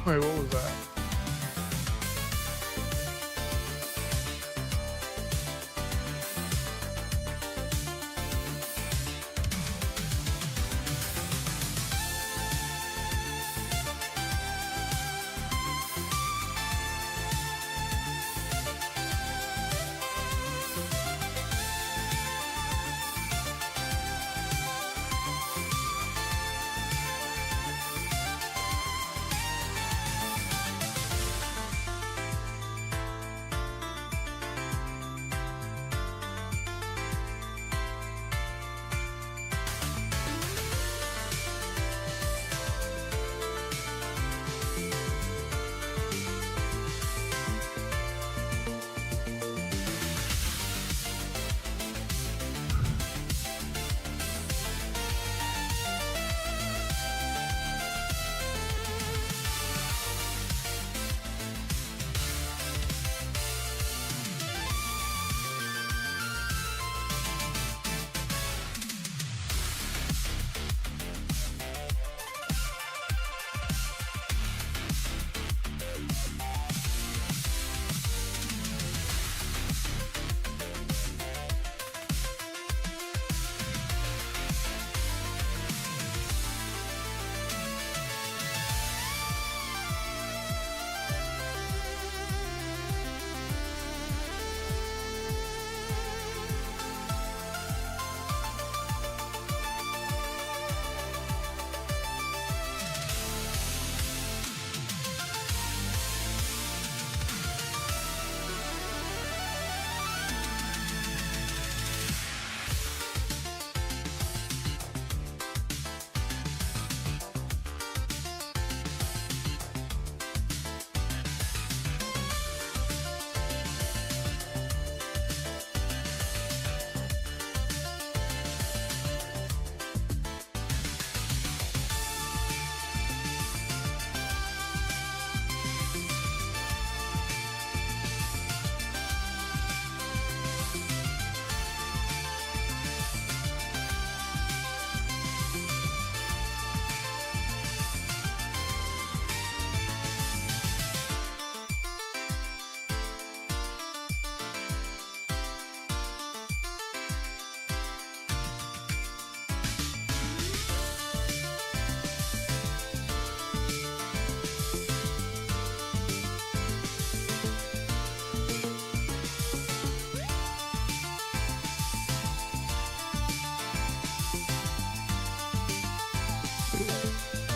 Wait, what was that?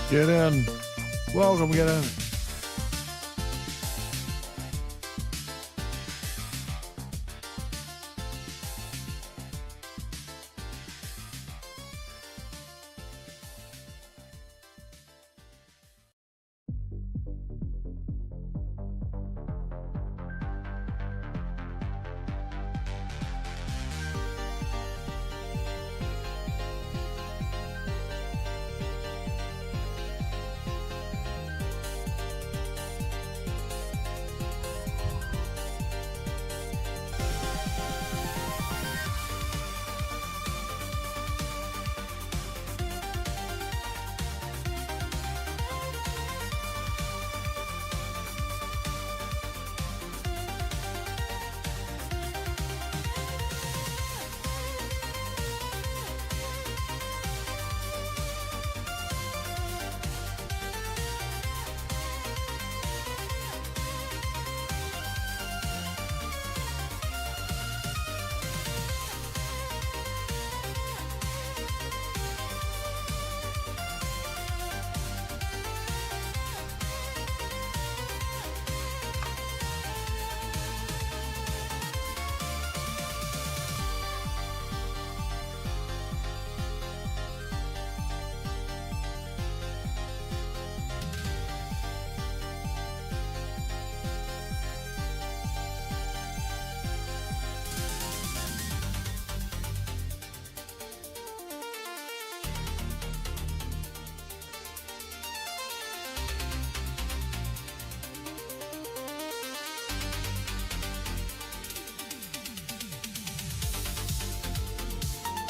Get in. Welcome, get in.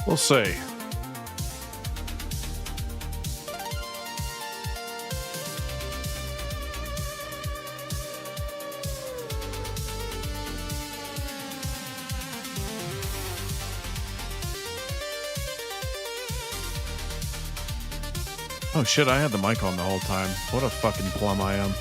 We'll see. Oh shit, I had the mic on the whole time. What a fucking plum I am.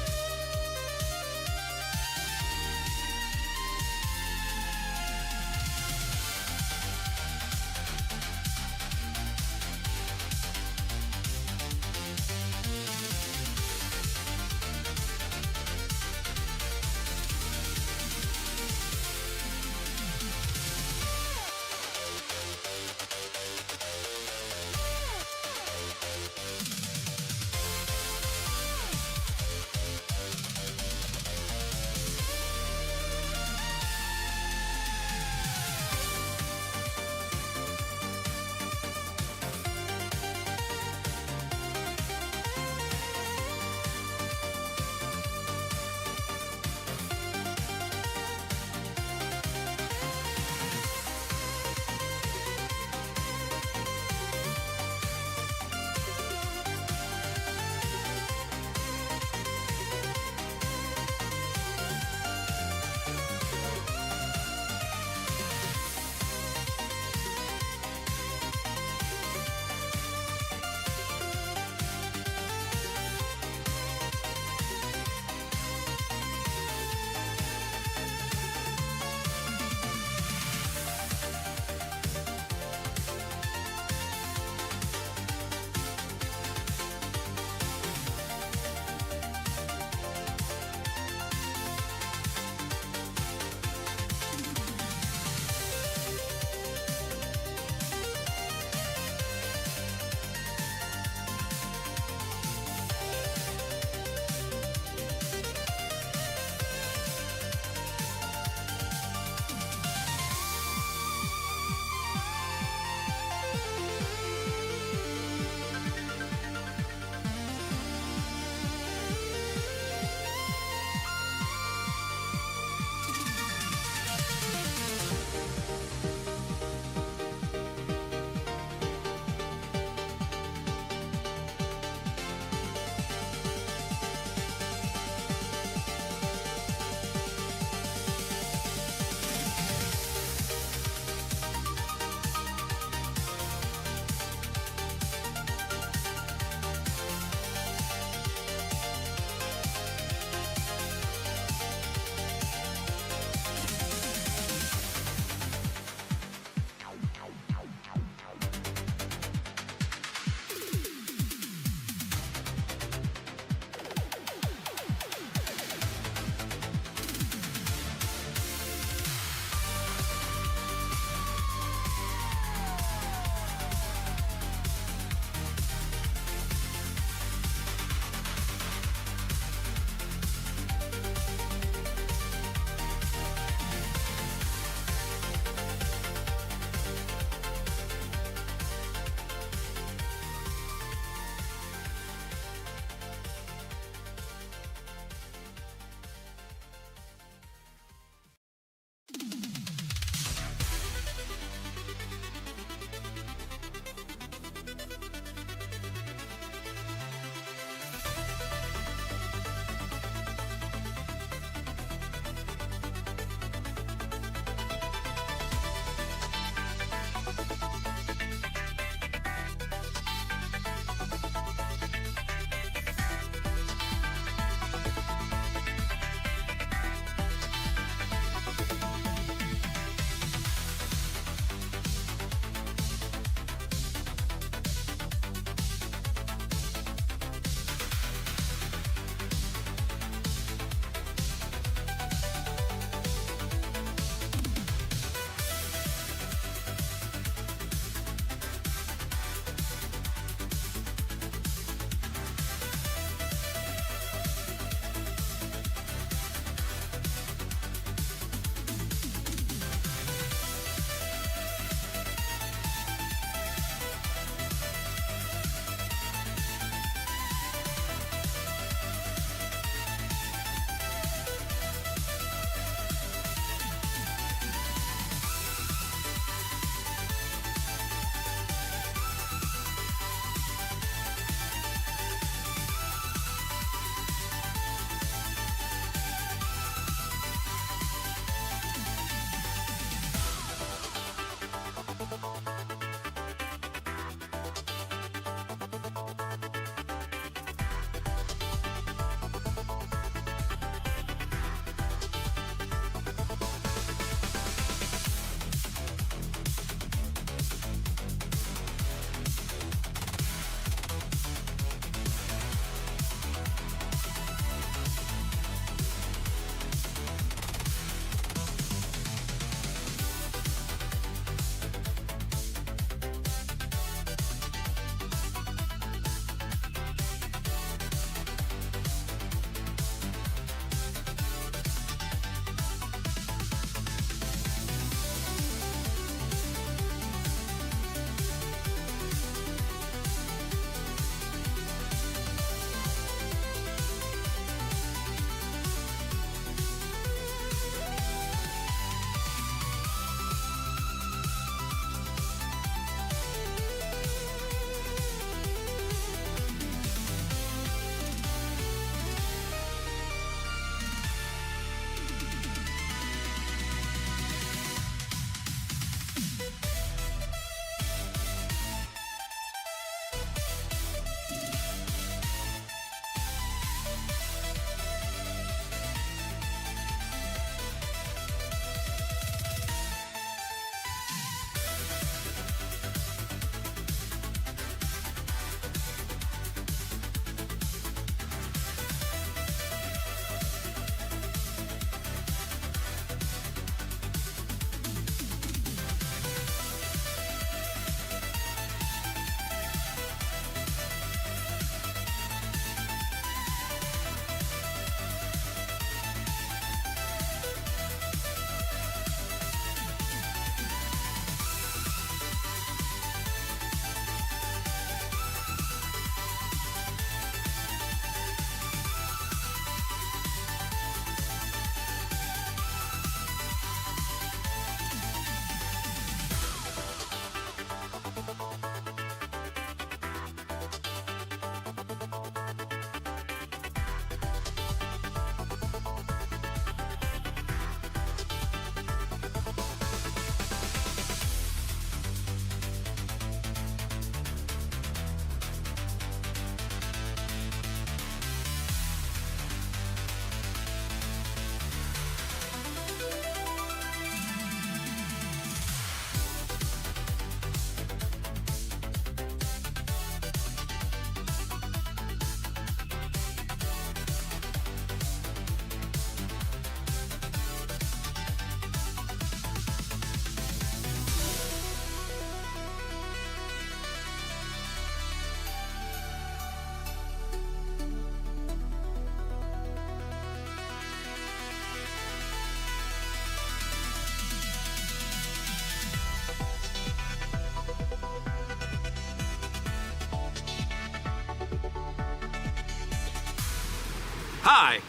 Hi,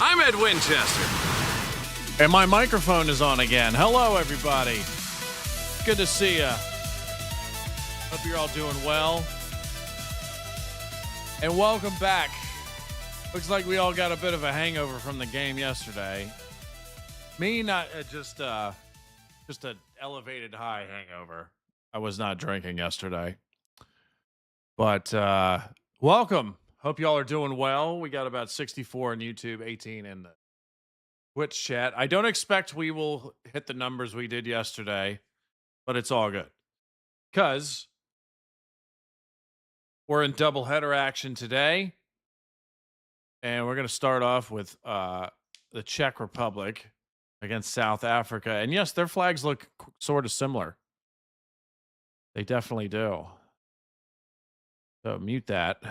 I'm Ed Winchester. And my microphone is on again. Hello, everybody. Good to see ya. Hope you're all doing well. And welcome back. Looks like we all got a bit of a hangover from the game yesterday. Me, not just an elevated high hangover. I was not drinking yesterday. But welcome. Hope y'all are doing well. We got about 64 on YouTube, 18 in the Twitch chat. I don't expect we will hit the numbers we did yesterday, but it's all good. Because we're in doubleheader action today. And we're going to start off with the Czech Republic against South Africa. And yes, their flags look sort of similar. They definitely do. So mute that.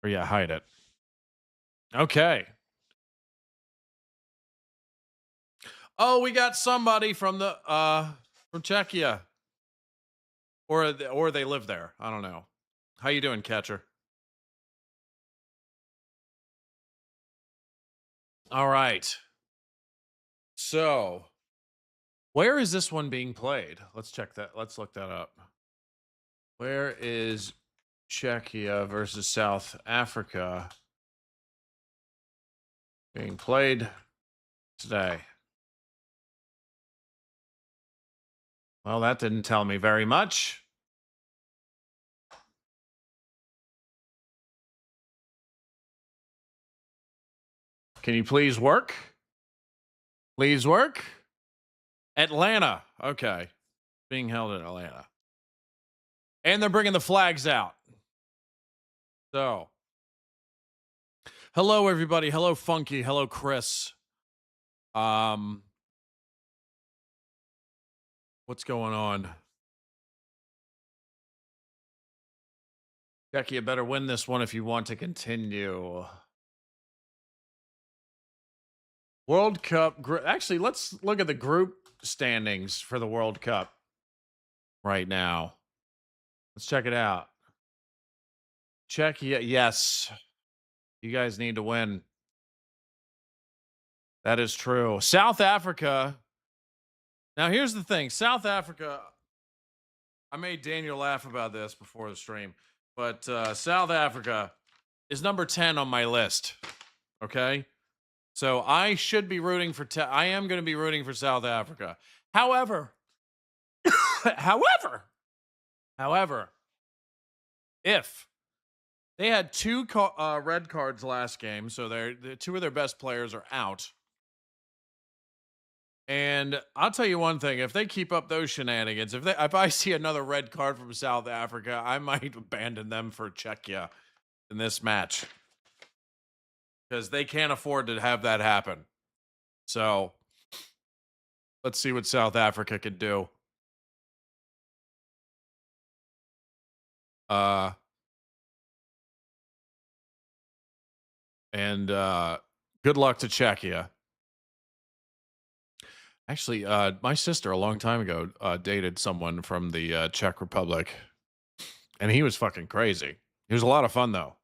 Or yeah, hide it. Okay. Oh, we got somebody from the from Czechia. Or they live there. I don't know. How you doing, Catcher? All right. So, where is this one being played? Let's check that. Let's look that up. Where is Czechia versus South Africa being played today? Well, that didn't tell me very much. Can you please work? Please work. Atlanta. Okay. Being held in Atlanta. And they're bringing the flags out. So. Hello, everybody. Hello, Funky. Hello, Chris. What's going on? Czechia better win this one if you want to continue. World Cup. Actually, let's look at the group standings for the World Cup right now. Let's check it out. Czechia, yes. You guys need to win. That is true. South Africa. Now, here's the thing. South Africa, I made Daniel laugh about this before the stream, but South Africa is number 10 on my list. Okay? So I should be rooting for I am going to be rooting for South Africa. However, if they had two red cards last game, so two of their best players are out. And I'll tell you one thing, if they keep up those shenanigans, if I see another red card from South Africa, I might abandon them for Czechia in this match. Because they can't afford to have that happen. So, let's see what South Africa can do. And good luck to Czechia. Actually, my sister a long time ago dated someone from the Czech Republic. And he was fucking crazy. He was a lot of fun, though.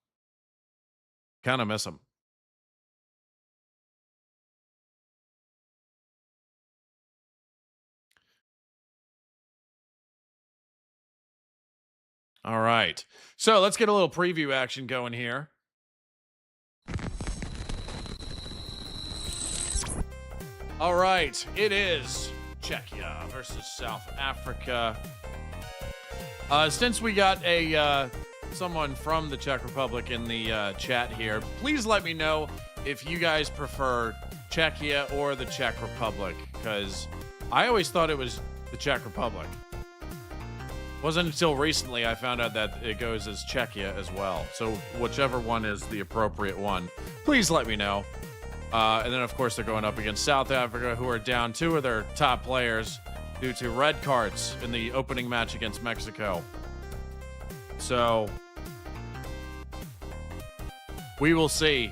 Kind of miss him. All right. So let's get a little preview action going here. All right. It is Czechia versus South Africa. Since we got someone from the Czech Republic in the chat here, please let me know if you guys prefer Czechia or the Czech Republic, because I always thought it was the Czech Republic. Wasn't until recently I found out that it goes as Czechia as well. So whichever one is the appropriate one, please let me know. And then, of course, they're going up against South Africa, who are down two of their top players due to red cards in the opening match against Mexico. So we will see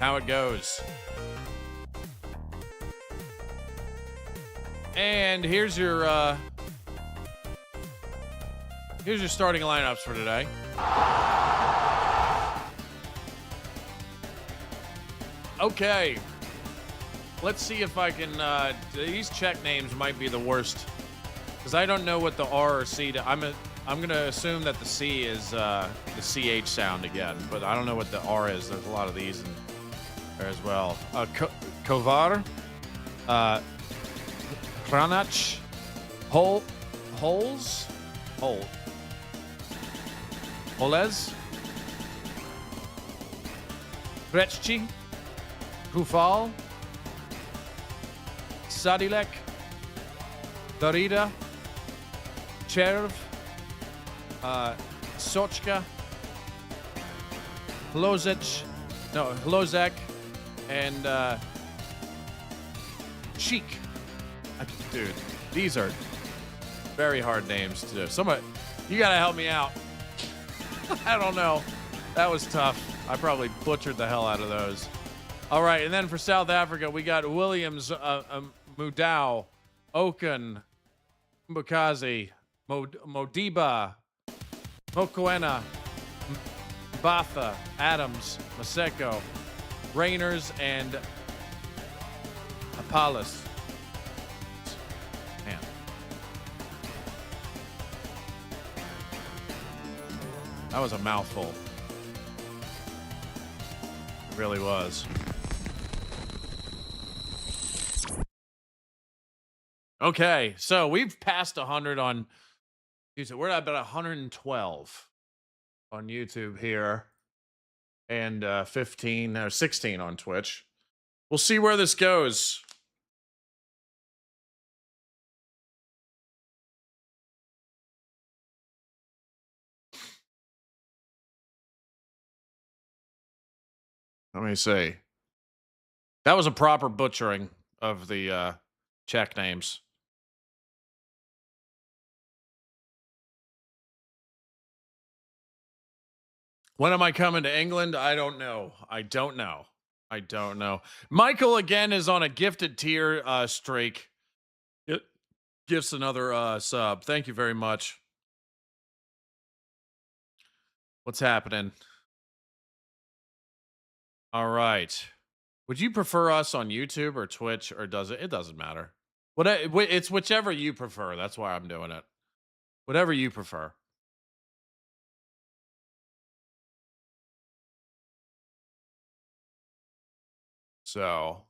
how it goes. And here's your starting lineups for today. Okay. Let's see if I can, these Czech names might be the worst. Because I don't know what the R or C, I'm going to assume that the C is the CH sound again. But I don't know what the R is. There's a lot of these in there as well. Kovar. Kranach. Holes. Holes. Krechchi. Kufal. Sadilek. Dorida. Cherv. Sochka. Hlozek. And Cheek. Dude, these are very hard names to do. Somebody, you gotta help me out. I don't know. That was tough. I probably butchered the hell out of those. All right, and then for South Africa, we got Williams, Mudau, Oken, Mbukazi, Modiba, Mokoena, Batha, Adams, Maseko, Rainers, and Apalis. Man. That was a mouthful. It really was. Okay, so we've passed 100 on YouTube. We're at about 112 on YouTube here, and 15 or 16 on Twitch. We'll see where this goes. Let me see. That was a proper butchering of the Czech names. When am I coming to England? I don't know. I don't know. Michael again is on a gifted tier streak. It gifts another sub. Thank you very much. What's happening? All right. Would you prefer us on YouTube or Twitch, or does it? It doesn't matter. It's whichever you prefer. That's why I'm doing it. Whatever you prefer. So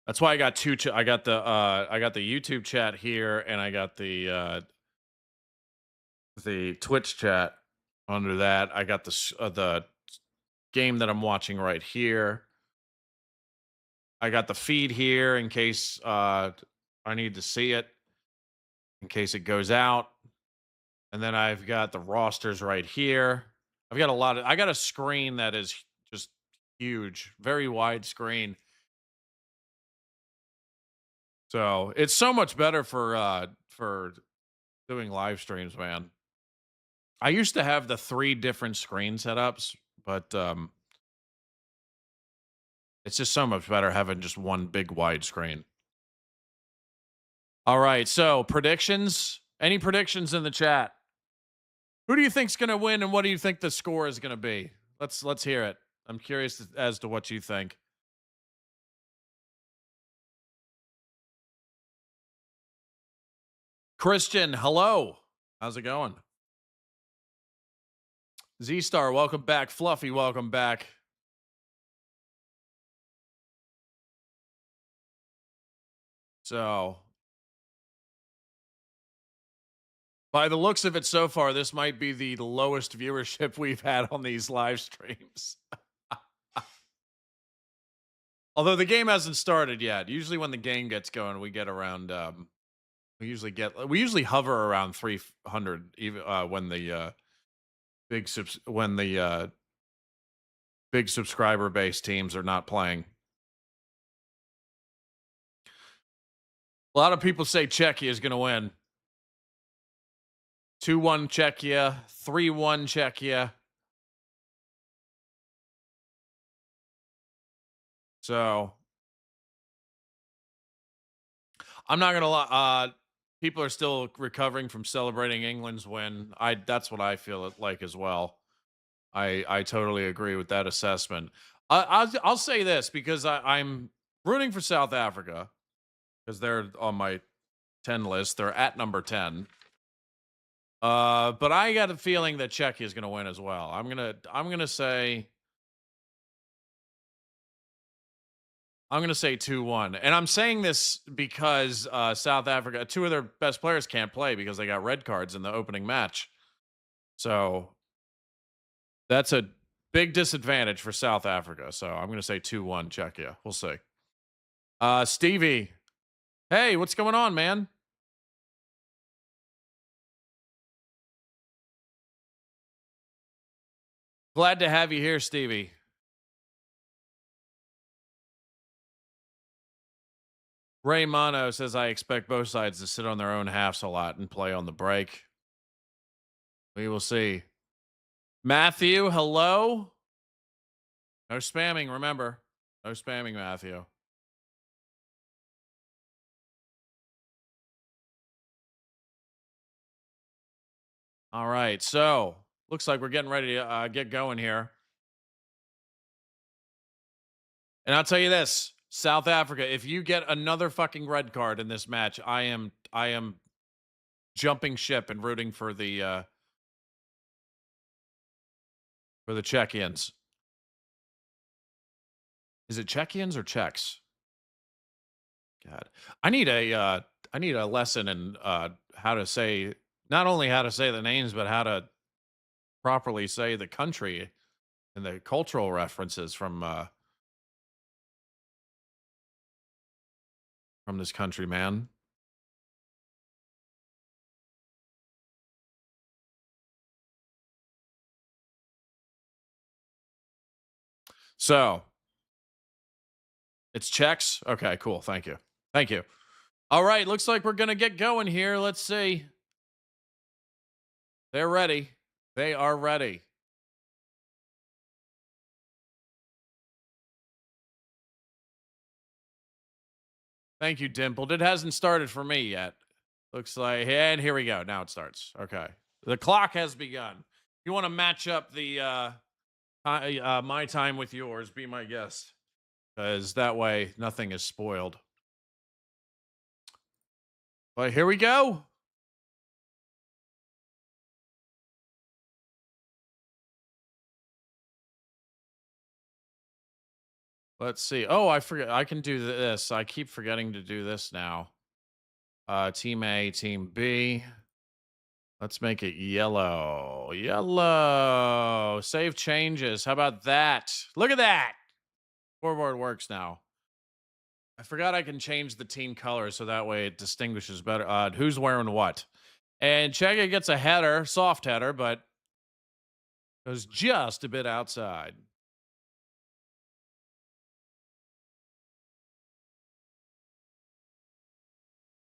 that's why I got two. I got the YouTube chat here, and I got the Twitch chat under that. I got the game that I'm watching right here. I got the feed here in case I need to see it, in case it goes out. And then I've got the rosters right here. I got a screen that is just huge, very wide screen. So it's so much better for doing live streams, man. I used to have the 3 different screen setups, but it's just so much better having just one big wide screen. All right, so predictions. Any predictions in the chat? Who do you think's going to win, and what do you think the score is going to be? Let's hear it. I'm curious as to what you think. Christian, hello. How's it going? Z-Star, welcome back. Fluffy, welcome back. So, by the looks of it so far, this might be the lowest viewership we've had on these live streams. Although the game hasn't started yet. Usually when the game gets going, we get around we usually hover around 300 even when the big subscriber base teams are not playing. A lot of people say Czechia is going to win. 2-1 Czechia, 3-1 Czechia. So I'm not going to lie. People are still recovering from celebrating England's win. That's what I feel like as well. I totally agree with that assessment. I'll say this because I'm rooting for South Africa because they're on my 10 list. They're at number 10. But I got a feeling that Czechia is going to win as well. I'm gonna say 2-1. And I'm saying this because South Africa, two of their best players can't play because they got red cards in the opening match. So that's a big disadvantage for South Africa. So I'm going to say 2-1 Czechia. We'll see. Stevie. Hey, what's going on, man? Glad to have you here, Stevie. Ray Mono says, I expect both sides to sit on their own halves a lot and play on the break. We will see. Matthew, hello. No spamming, remember. No spamming, Matthew. All right, so looks like we're getting ready to get going here. And I'll tell you this, South Africa, if you get another fucking red card in this match, I am jumping ship and rooting for the Czechians. Is it Czechians or Czechs? God, I need a lesson in how to say, not only how to say the names, but how to properly say the country and the cultural references from this country, man. So it's Czechs. Okay, cool. Thank you. Thank you. All right, looks like we're gonna get going here. Let's see. They're ready. They are ready. Thank you, Dimpled. It hasn't started for me yet. Looks like, and here we go. Now it starts. Okay. The clock has begun. If you want to match up the my time with yours, be my guest. Because that way nothing is spoiled. But here we go. Let's see. Oh, I forget. I can do this. I keep forgetting to do this now. Team A, Team B. Let's make it yellow. Yellow. Save changes. How about that? Look at that. Scoreboard works now. I forgot I can change the team color so that way it distinguishes better. Who's wearing what? And Czechia gets a header, soft header, but goes just a bit outside.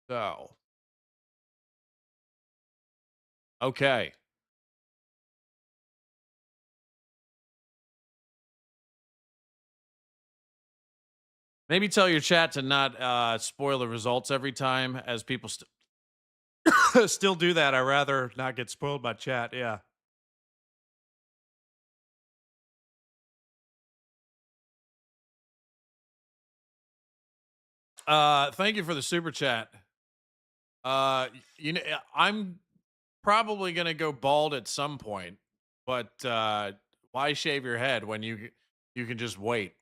So, okay. Maybe tell your chat to not spoil the results every time, as people still do that. I'd rather not get spoiled by chat. Yeah. Thank you for the super chat. You know, I'm probably gonna go bald at some point, but why shave your head when you can just wait?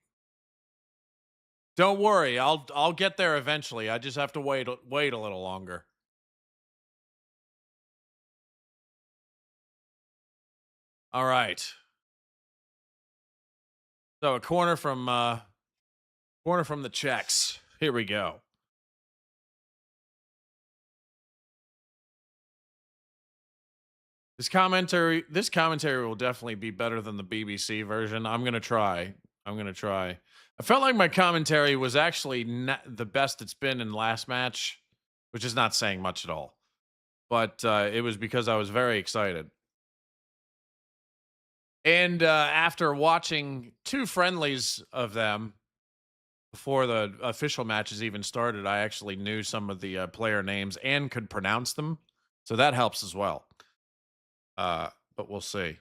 Don't worry, I'll get there eventually. I just have to wait a little longer. All right. So a corner from the Czechs. Here we go. This commentary will definitely be better than the BBC version. I'm gonna try. I felt like my commentary was actually not the best it's been in the last match, which is not saying much at all. But it was because I was very excited. And after watching two friendlies of them before the official matches even started, I actually knew some of the player names and could pronounce them. So that helps as well. But we'll see.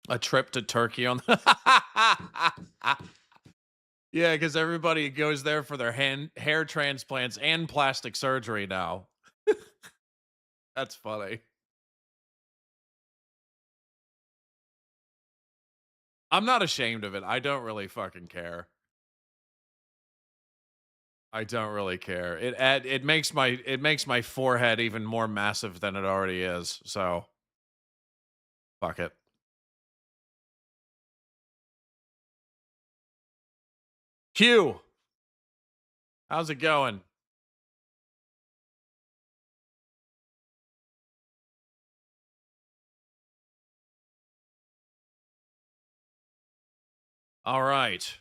A trip to Turkey on. Yeah, because everybody goes there for their hair transplants and plastic surgery now. That's funny. I'm not ashamed of it. I don't really fucking care. I don't really care. It makes my forehead even more massive than it already is. So fuck it. Q, how's it going? All right.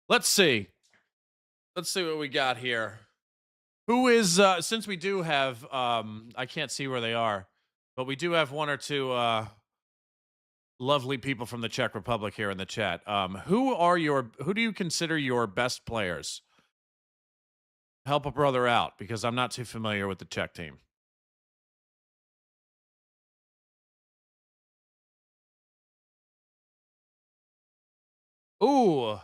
Let's see. Let's see what we got here. Who is since we do have I can't see where they are, but we do have one or two lovely people from the Czech Republic here in the chat. Who do you consider your best players? Help a brother out because I'm not too familiar with the Czech team. Ooh.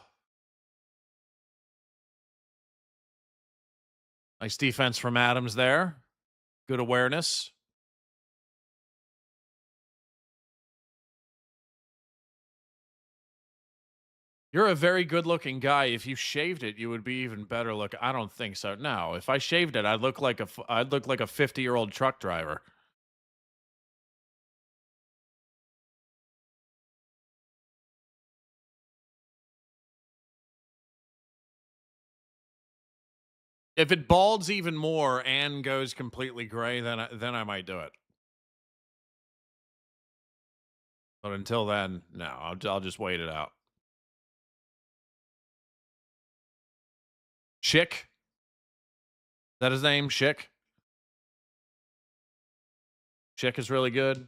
Nice defense from Adams there. Good awareness. You're a very good-looking guy. If you shaved it, you would be even better look. I don't think so. No, if I shaved it, I'd look like a 50-year-old truck driver. If it balds even more and goes completely gray, then I might do it. But until then, no, I'll just wait it out. Schick? Is that his name? Schick? Schick is really good.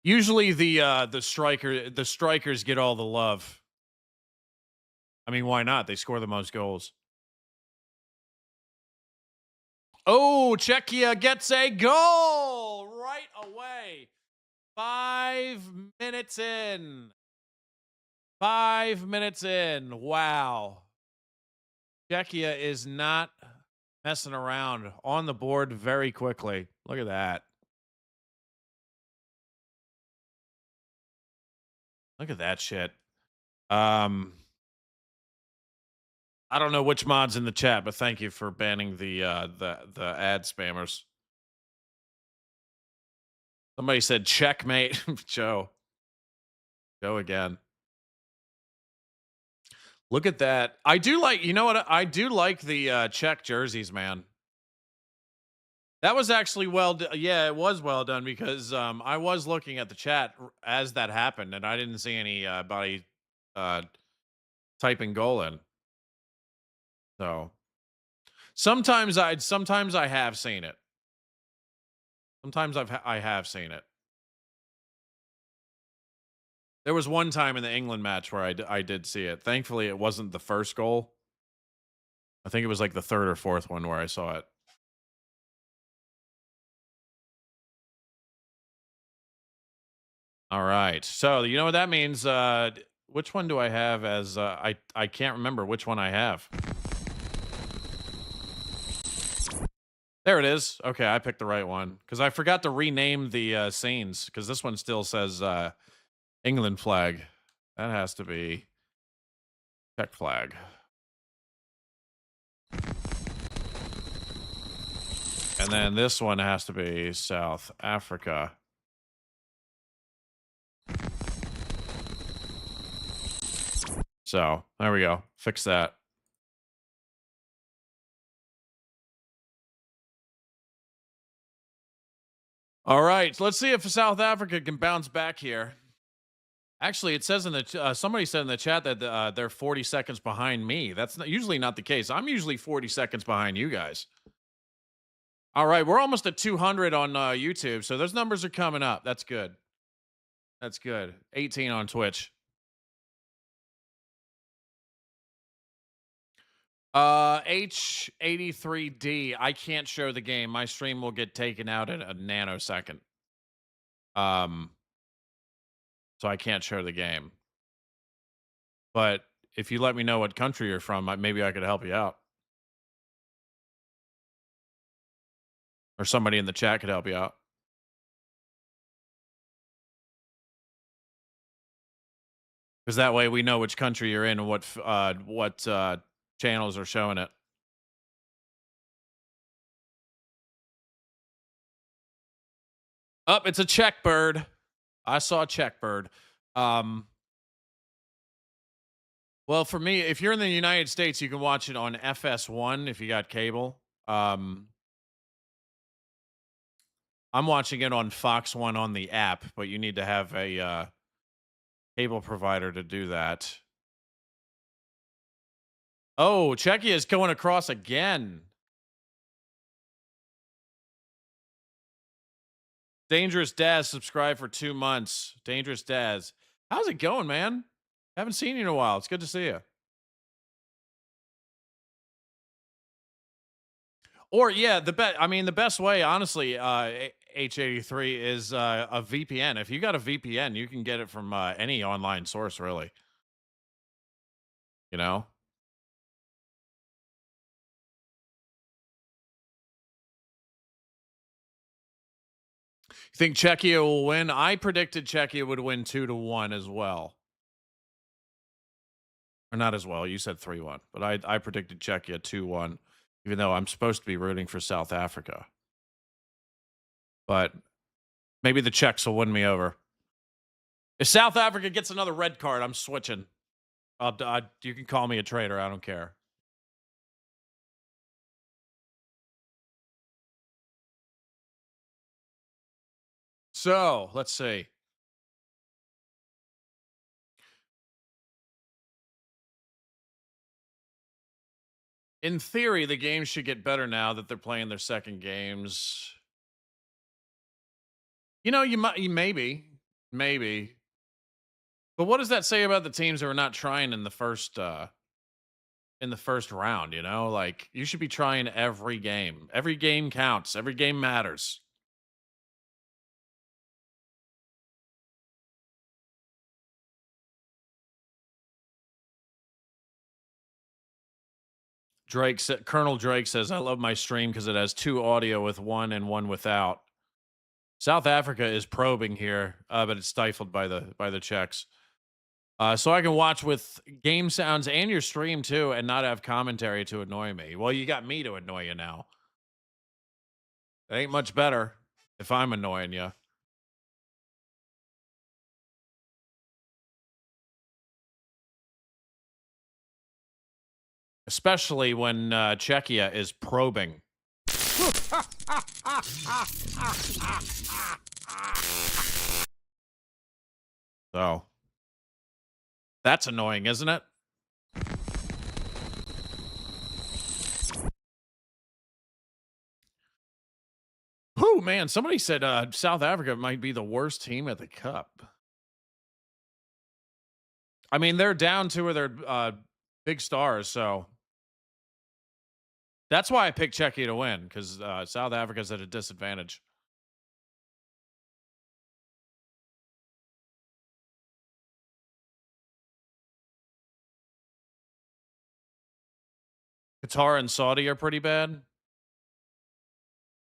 Usually the strikers get all the love. I mean, why not? They score the most goals. Oh, Czechia gets a goal right away. 5 minutes in. 5 minutes in. Wow. Czechia is not messing around. On the board very quickly. Look at that. Look at that shit. I don't know which mod's in the chat, but thank you for banning the ad spammers. Somebody said checkmate. Joe. Go again. Look at that. I do like, you know what? I do like the Czech jerseys, man. That was actually yeah, it was well done because I was looking at the chat as that happened and I didn't see anybody typing goal in. So sometimes I have seen it. Sometimes I have seen it. There was one time in the England match where I did see it. Thankfully, it wasn't the first goal. I think it was like the third or fourth one where I saw it. All right. So you know what that means? Which one do I have as I can't remember which one I have. There it is. Okay, I picked the right one because I forgot to rename the scenes because this one still says England flag. That has to be Czech flag. And then this one has to be South Africa. So there we go. Fix that. All right. Let's see if South Africa can bounce back here. Actually, it says in the somebody said in the chat that they're 40 seconds behind me. That's usually not the case. I'm usually 40 seconds behind you guys. All right, we're almost at 200 on YouTube, so those numbers are coming up. That's good. That's good. 18 on Twitch. H83D. I can't show the game. My stream will get taken out in a nanosecond. So I can't show the game. But if you let me know what country you're from, maybe I could help you out. Or somebody in the chat could help you out. Because that way we know which country you're in and what channels are showing it. It's a Czech bird. I saw a Czech bird. Well, for me, if you're in the United States, you can watch it on FS1 if you got cable. I'm watching it on Fox One on the app, but you need to have a cable provider to do that. Oh, Czechia is going across again. Dangerous Daz subscribed for 2 months. Dangerous Daz. How's it going, man? Haven't seen you in a while. It's good to see you. Or yeah, the best way, honestly, H83 is a VPN. If you got a VPN, you can get it from any online source, really. You know? You think Czechia will win? I predicted Czechia would win 2-1 as well. Or not as well. You said 3-1, but I predicted Czechia 2-1, even though I'm supposed to be rooting for South Africa. But maybe the Czechs will win me over. If South Africa gets another red card, I'm switching. You can call me a traitor. I don't care. So, let's see. In theory, the games should get better now that they're playing their second games. You know, maybe. But what does that say about the teams that are not trying in the first round, you know? Like, you should be trying every game. Every game counts. Every game matters. Colonel Drake says, I love my stream because it has 2 audio with 1 and 1 without. South Africa is probing here, but it's stifled by the Czechs. So I can watch with game sounds and your stream too and not have commentary to annoy me. Well, you got me to annoy you now. It ain't much better if I'm annoying you. Especially when Czechia is probing. So that's annoying, isn't it? Oh man, somebody said South Africa might be the worst team at the Cup. I mean, they're down 2 of their big stars, so that's why I picked Czechia to win, because South Africa's at a disadvantage. Qatar and Saudi are pretty bad.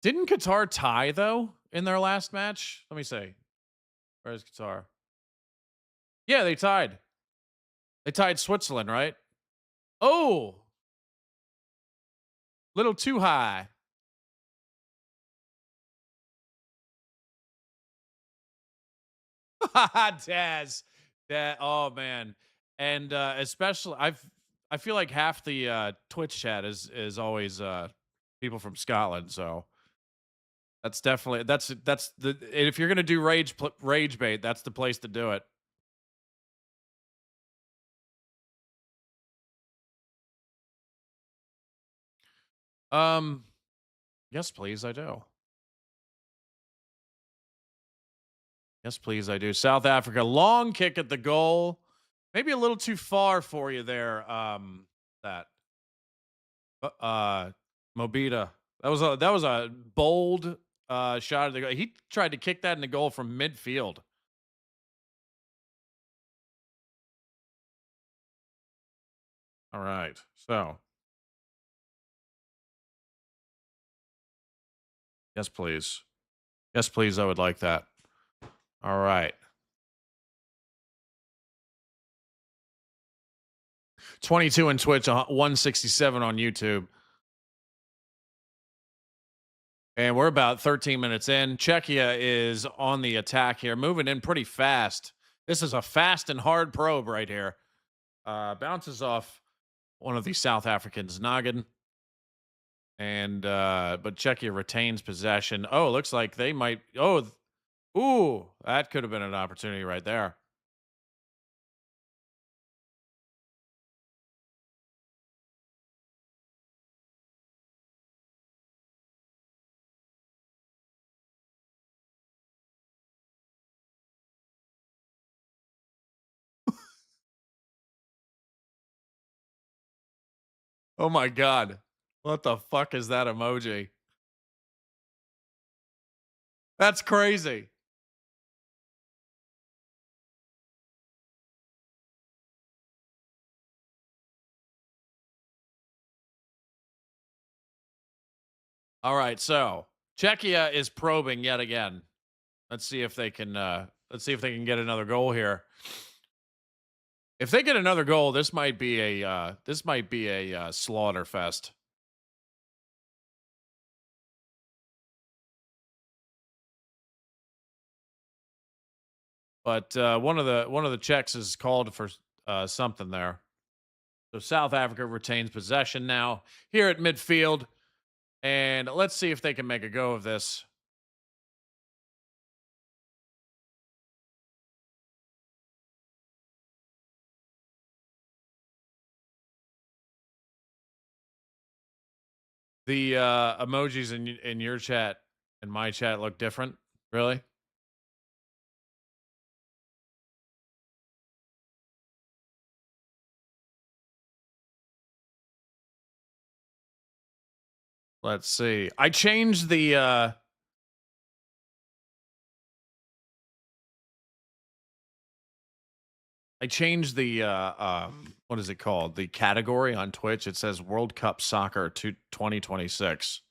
Didn't Qatar tie, though, in their last match? Let me see. Where's Qatar? Yeah, they tied. They tied Switzerland, right? Oh! Little too high. Daz. Oh, man. And especially, I feel like half the Twitch chat is always people from Scotland, so that's definitely that's the if you're gonna do rage bait, that's the place to do it. Yes, please, I do. Yes, please, I do. South Africa, long kick at the goal. Maybe a little too far for you there. That. Mobita. That was a bold shot at the goal. He tried to kick that in the goal from midfield. All right. So, yes, please. Yes, please. I would like that. All right. 22 on Twitch, 167 on YouTube. And we're about 13 minutes in. Czechia is on the attack here, moving in pretty fast. This is a fast and hard probe right here. Bounces off one of the South Africans' noggin. And but Czechia retains possession. Oh, it looks like they might. Ooh, that could have been an opportunity right there. Oh my God. What the fuck is that emoji? That's crazy. All right, so Czechia is probing yet again. Let's see if they can get another goal here. If they get another goal, this might be a slaughter fest. But one of the Czechs is called for something there. So South Africa retains possession now here at midfield, and let's see if they can make a go of this. The emojis in your chat and my chat look different. Really? Let's see. I changed the what is it called? The category on Twitch. It says World Cup Soccer 2026.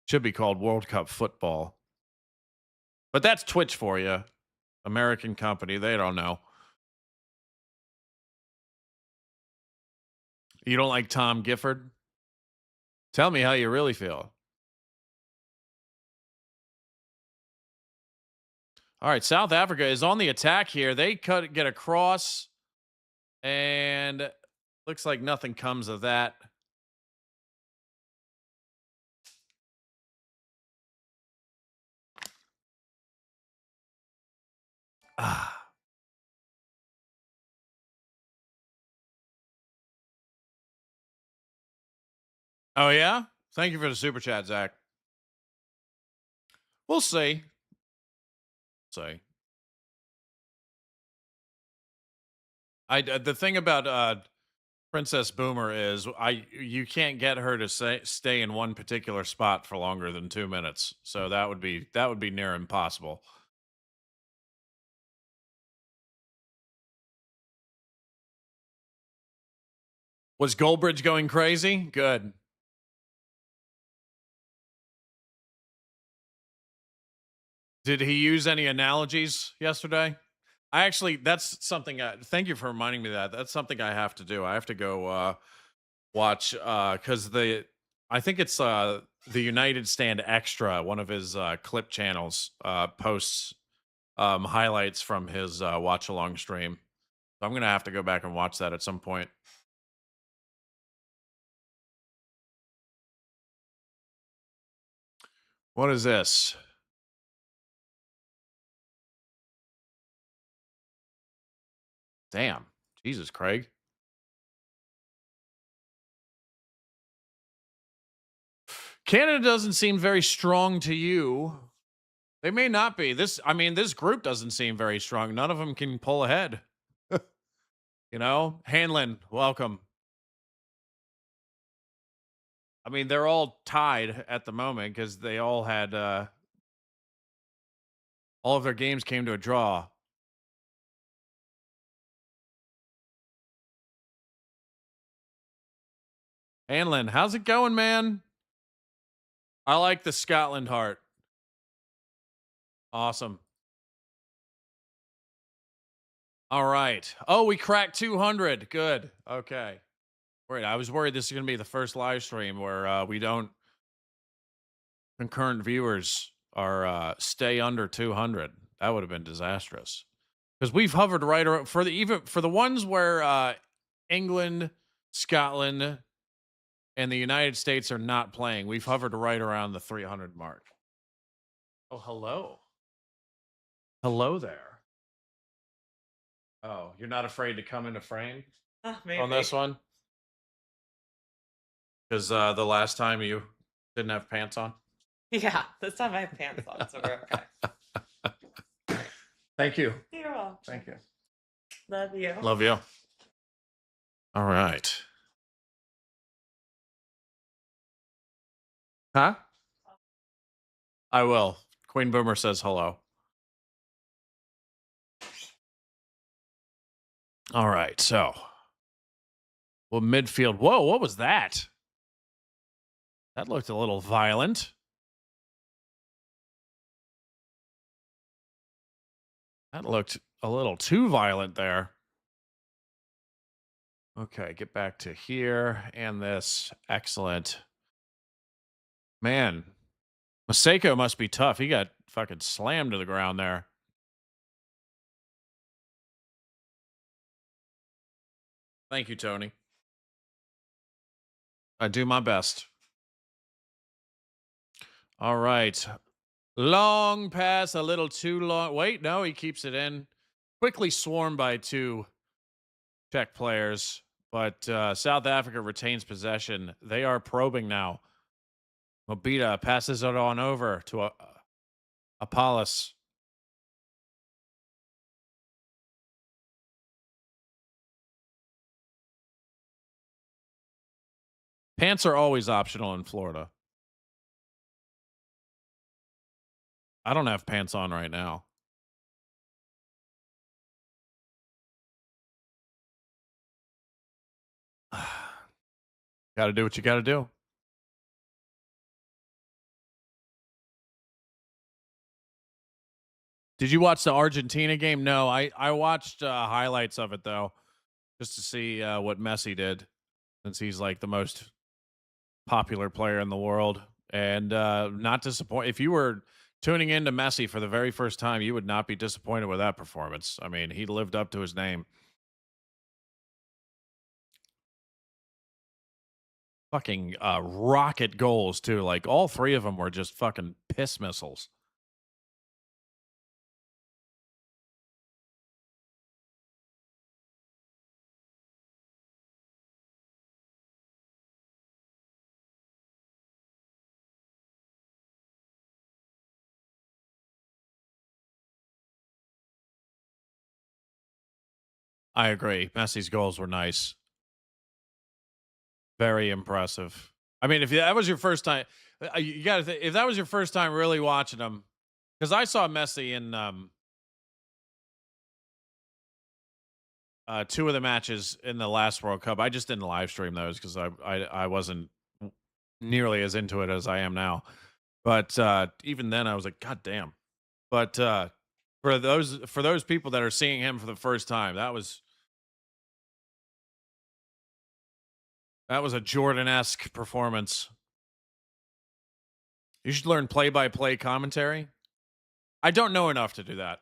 Should be called World Cup Football. But that's Twitch for you. American company. They don't know. You don't like Tom Gifford? Tell me how you really feel. All right, South Africa is on the attack here. They get across, and looks like nothing comes of that. Ah. Oh, yeah? Thank you for the super chat, Zach. We'll see. The thing about Princess Boomer is you can't get her to stay in one particular spot for longer than 2 minutes. So that would be near impossible. Was Goldbridge going crazy? Good. Did he use any analogies yesterday? That's something. Thank you for reminding me that. That's something I have to do. I have to go watch because I think it's the United Stand Extra, one of his clip channels, posts highlights from his watch along stream. So I'm gonna have to go back and watch that at some point. What is this? Damn. Jesus, Craig. Canada doesn't seem very strong to you. They may not be. This group doesn't seem very strong. None of them can pull ahead. You know, Hanlon, welcome. I mean, they're all tied at the moment because they all had all of their games came to a draw. Hanlon, how's it going, man? I like the Scotland heart. Awesome. All right. Oh, we cracked 200. Good. Okay. Great. I was worried this is going to be the first live stream where we don't concurrent viewers are stay under 200. That would have been disastrous because we've hovered right around for the even for the ones where England, Scotland, and the United States are not playing. We've hovered right around the 300 mark. Oh, hello. Hello there. Oh, you're not afraid to come into frame Maybe. on this one? Because the last time you didn't have pants on? Yeah, this time I have pants on, so we're okay. Thank you. You're welcome. Thank you. Love you. Love you. All right. Huh? I will. Queen Boomer says hello. All right, so. Well, midfield. Whoa, what was that? That looked a little violent. That looked a little too violent there. Okay, get back to here and this. Excellent. Man, Maseko must be tough. He got fucking slammed to the ground there. Thank you, Tony. I do my best. All right. Long pass, a little too long. Wait, no, he keeps it in. Quickly swarmed by two Czech players, but South Africa retains possession. They are probing now. Mobita passes it on over to Apollos. Pants are always optional in Florida. I don't have pants on right now. Got to do what you got to do. Did you watch the Argentina game? No, I watched highlights of it, though, just to see what Messi did, since he's like the most popular player in the world. And not disappointed. If you were tuning into Messi for the very first time, you would not be disappointed with that performance. I mean, he lived up to his name. Fucking rocket goals, too. Like, all three of them were just fucking piss missiles. I agree. Messi's goals were nice. Very impressive. I mean, if that was your first time, you got to if that was your first time really watching them, because I saw Messi in two of the matches in the last World Cup. I just didn't live stream those because I wasn't nearly as into it as I am now. But even then, I was like, God damn. But for those people that are seeing him for the first time, that was a Jordan-esque performance. You should learn play-by-play commentary. I don't know enough to do that.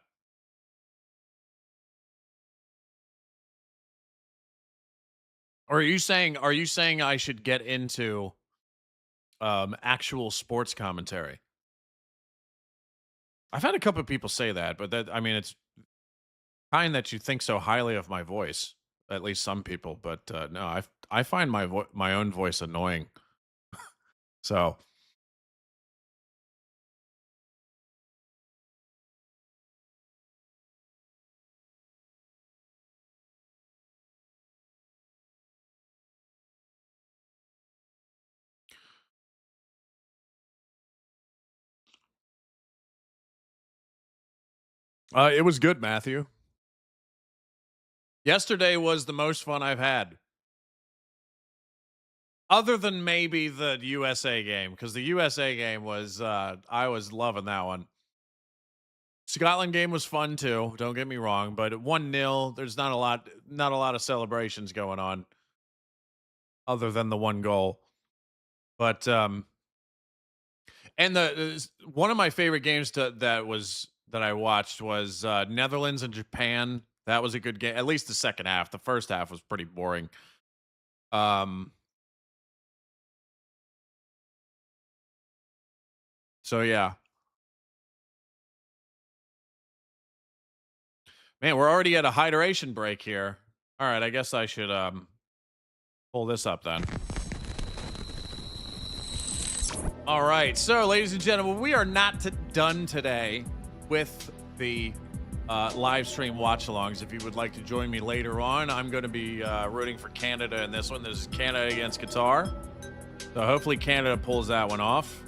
Or are you saying I should get into actual sports commentary? I've had a couple of people say that, but I mean, it's kind that you think so highly of my voice. At least some people, but no, I find my own voice annoying. So It was good, Matthew. Yesterday was the most fun I've had. Other than maybe the USA game, because the USA game was, I was loving that one. Scotland game was fun too. Don't get me wrong, but 1-0, there's not a lot of celebrations going on, other than the one goal. But and one of my favorite games that I watched was Netherlands and Japan. That was a good game. At least the second half. The first half was pretty boring. So yeah. Man, we're already at a hydration break here. All right, I guess I should pull this up then. All right, so ladies and gentlemen, we are not done today with the live stream watch-alongs. If you would like to join me later on, I'm going to be rooting for Canada in this one. This is Canada against Qatar. So hopefully Canada pulls that one off.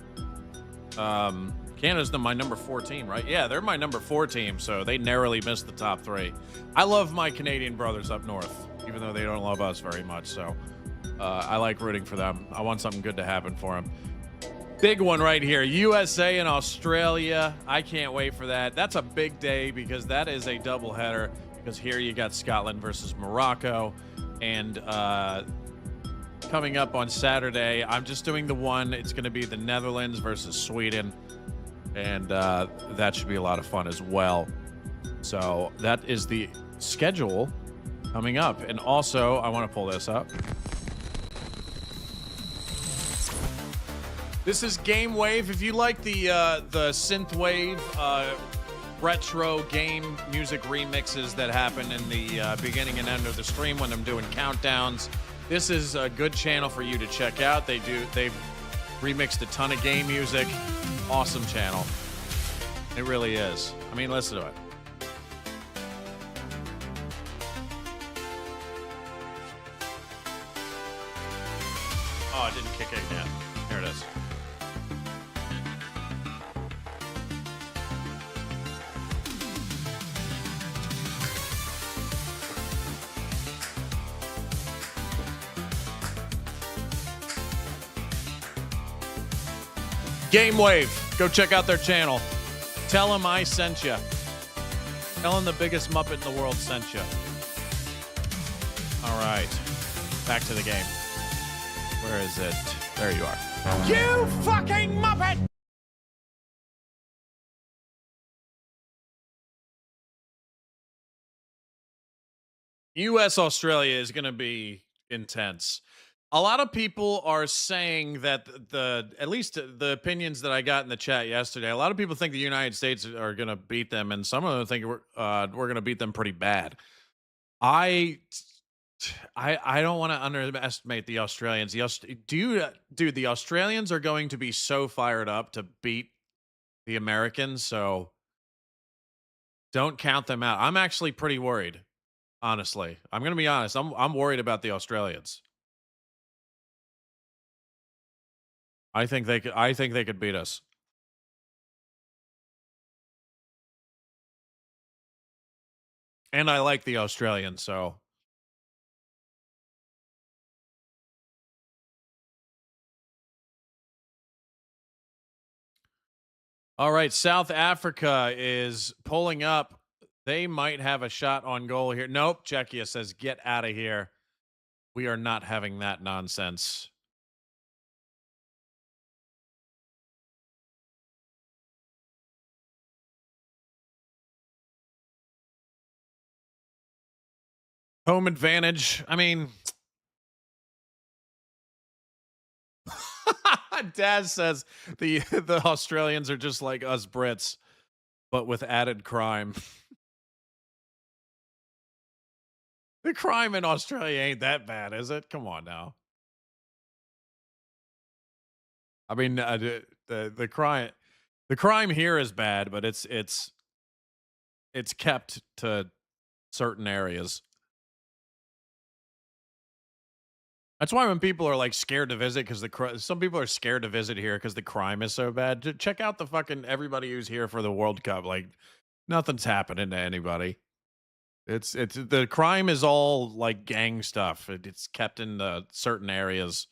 Canada's my number 4 team, right? Yeah, they're my number 4 team, so they narrowly missed the top 3. I love my Canadian brothers up north, even though they don't love us very much, so I like rooting for them. I want something good to happen for them. Big one right here, USA and Australia. I can't wait for that. That's a big day because that is a doubleheader, because here you got Scotland versus Morocco, and coming up on Saturday, I'm just doing the one. It's going to be the Netherlands versus Sweden, and that should be a lot of fun as well. So that is the schedule coming up. And also, I want to pull this up. This is Gamewave. If you like the synthwave retro game music remixes that happen in the beginning and end of the stream when I'm doing countdowns, this is a good channel for you to check out. They've remixed a ton of game music. Awesome channel. It really is. I mean, listen to it. Oh, it didn't kick in yet. Here it is. Gamewave. Go check out their channel. Tell them I sent you. Tell them the biggest Muppet in the world sent you. All right. Back to the game. Where is it? There you are. You fucking Muppet! US Australia is going to be intense. A lot of people are saying that at least the opinions that I got in the chat yesterday, a lot of people think the United States are going to beat them, and some of them think we're going to beat them pretty bad. I don't want to underestimate the Australians. Dude, the Australians are going to be so fired up to beat the Americans, so don't count them out. I'm actually pretty worried, honestly. I'm going to be honest. I'm worried about the Australians. I think they could beat us. And I like the Australians, so all right, South Africa is pulling up. They might have a shot on goal here. Nope, Czechia says, get out of here. We are not having that nonsense. Home advantage. I mean, Daz says the Australians are just like us Brits, but with added crime. The crime in Australia ain't that bad, is it? Come on now. I mean, the crime here is bad, but it's kept to certain areas. That's why when people are like scared to visit because some people are scared to visit here because the crime is so bad. Check out the fucking everybody who's here for the World Cup. Like, Nothing's happening to anybody. It's the crime is all like gang stuff. It's kept in certain areas.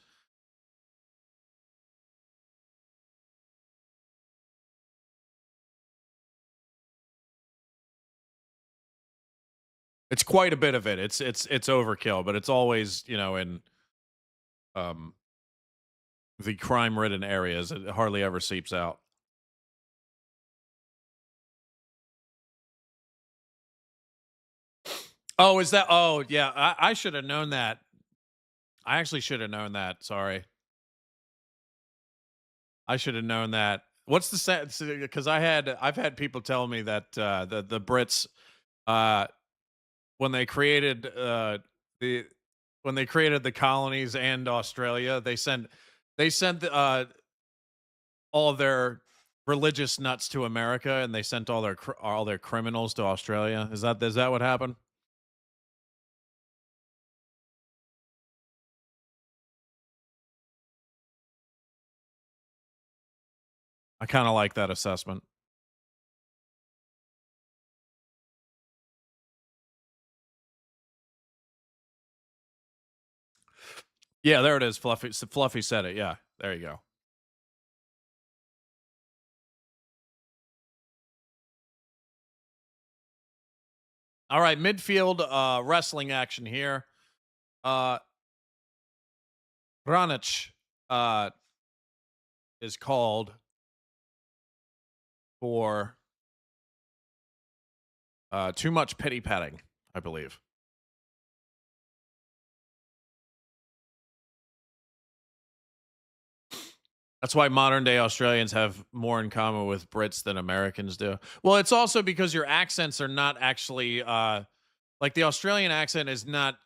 It's quite a bit of it. It's overkill, but it's always, in um the crime-ridden areas. It hardly ever seeps out. Oh, is that? Oh, yeah. I should have known that. I actually should have known that. Sorry. I should have known that. What's the sense? Because I've had people tell me that the Brits, uh, when they created the when they created the colonies and Australia, they sent all their religious nuts to America, and they sent all their criminals to Australia. Is that what happened? I kind of like that assessment. Yeah, there it is. Fluffy said it. Yeah, there you go. All right, midfield wrestling action here. Ranich is called for too much pity patting, I believe. That's why modern day Australians have more in common with Brits than Americans do. Well, it's also because your accents are not actually like the Australian accent is not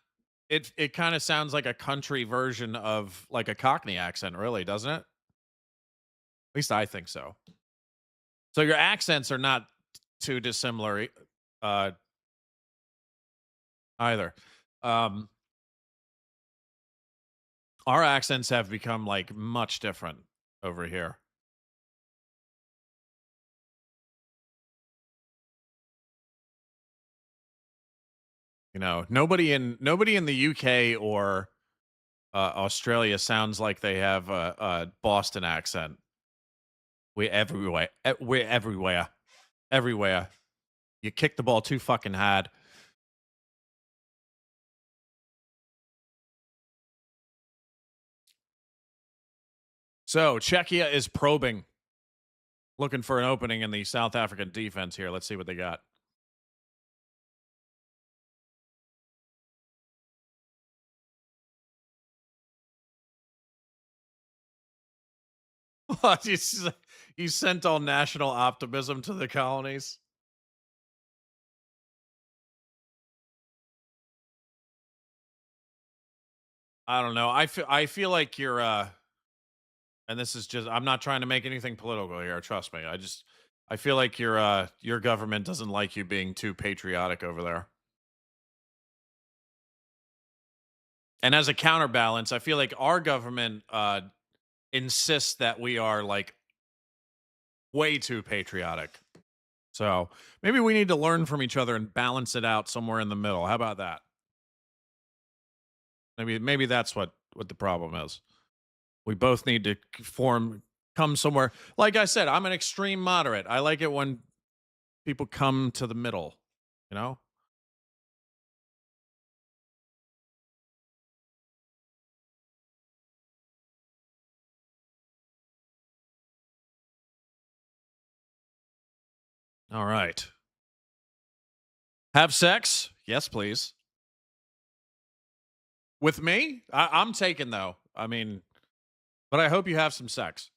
it kind of sounds like a country version of like a Cockney accent, really, doesn't it? At least I think so. So your accents are not too dissimilar uh either. Um our accents have become like much different over here. Nobody in the UK or Australia sounds like they have a Boston accent. We're everywhere, everywhere. You kick the ball too fucking hard. So Czechia is probing, looking for an opening in the South African defense here. Let's see what they got. What, you sent all national optimism to the colonies? I don't know. I feel like you're and this is just I'm not trying to make anything political here, trust me. I feel like your government doesn't like you being too patriotic over there. And as a counterbalance, I feel like our government insists that we are like way too patriotic. So maybe we need to learn from each other and balance it out somewhere in the middle. How about that? Maybe that's what the problem is. We both need to come somewhere. Like I said, I'm an extreme moderate. I like it when people come to the middle, you know? All right. Have sex? Yes, please. With me? I'm taken though. I mean, but I hope you have some sex.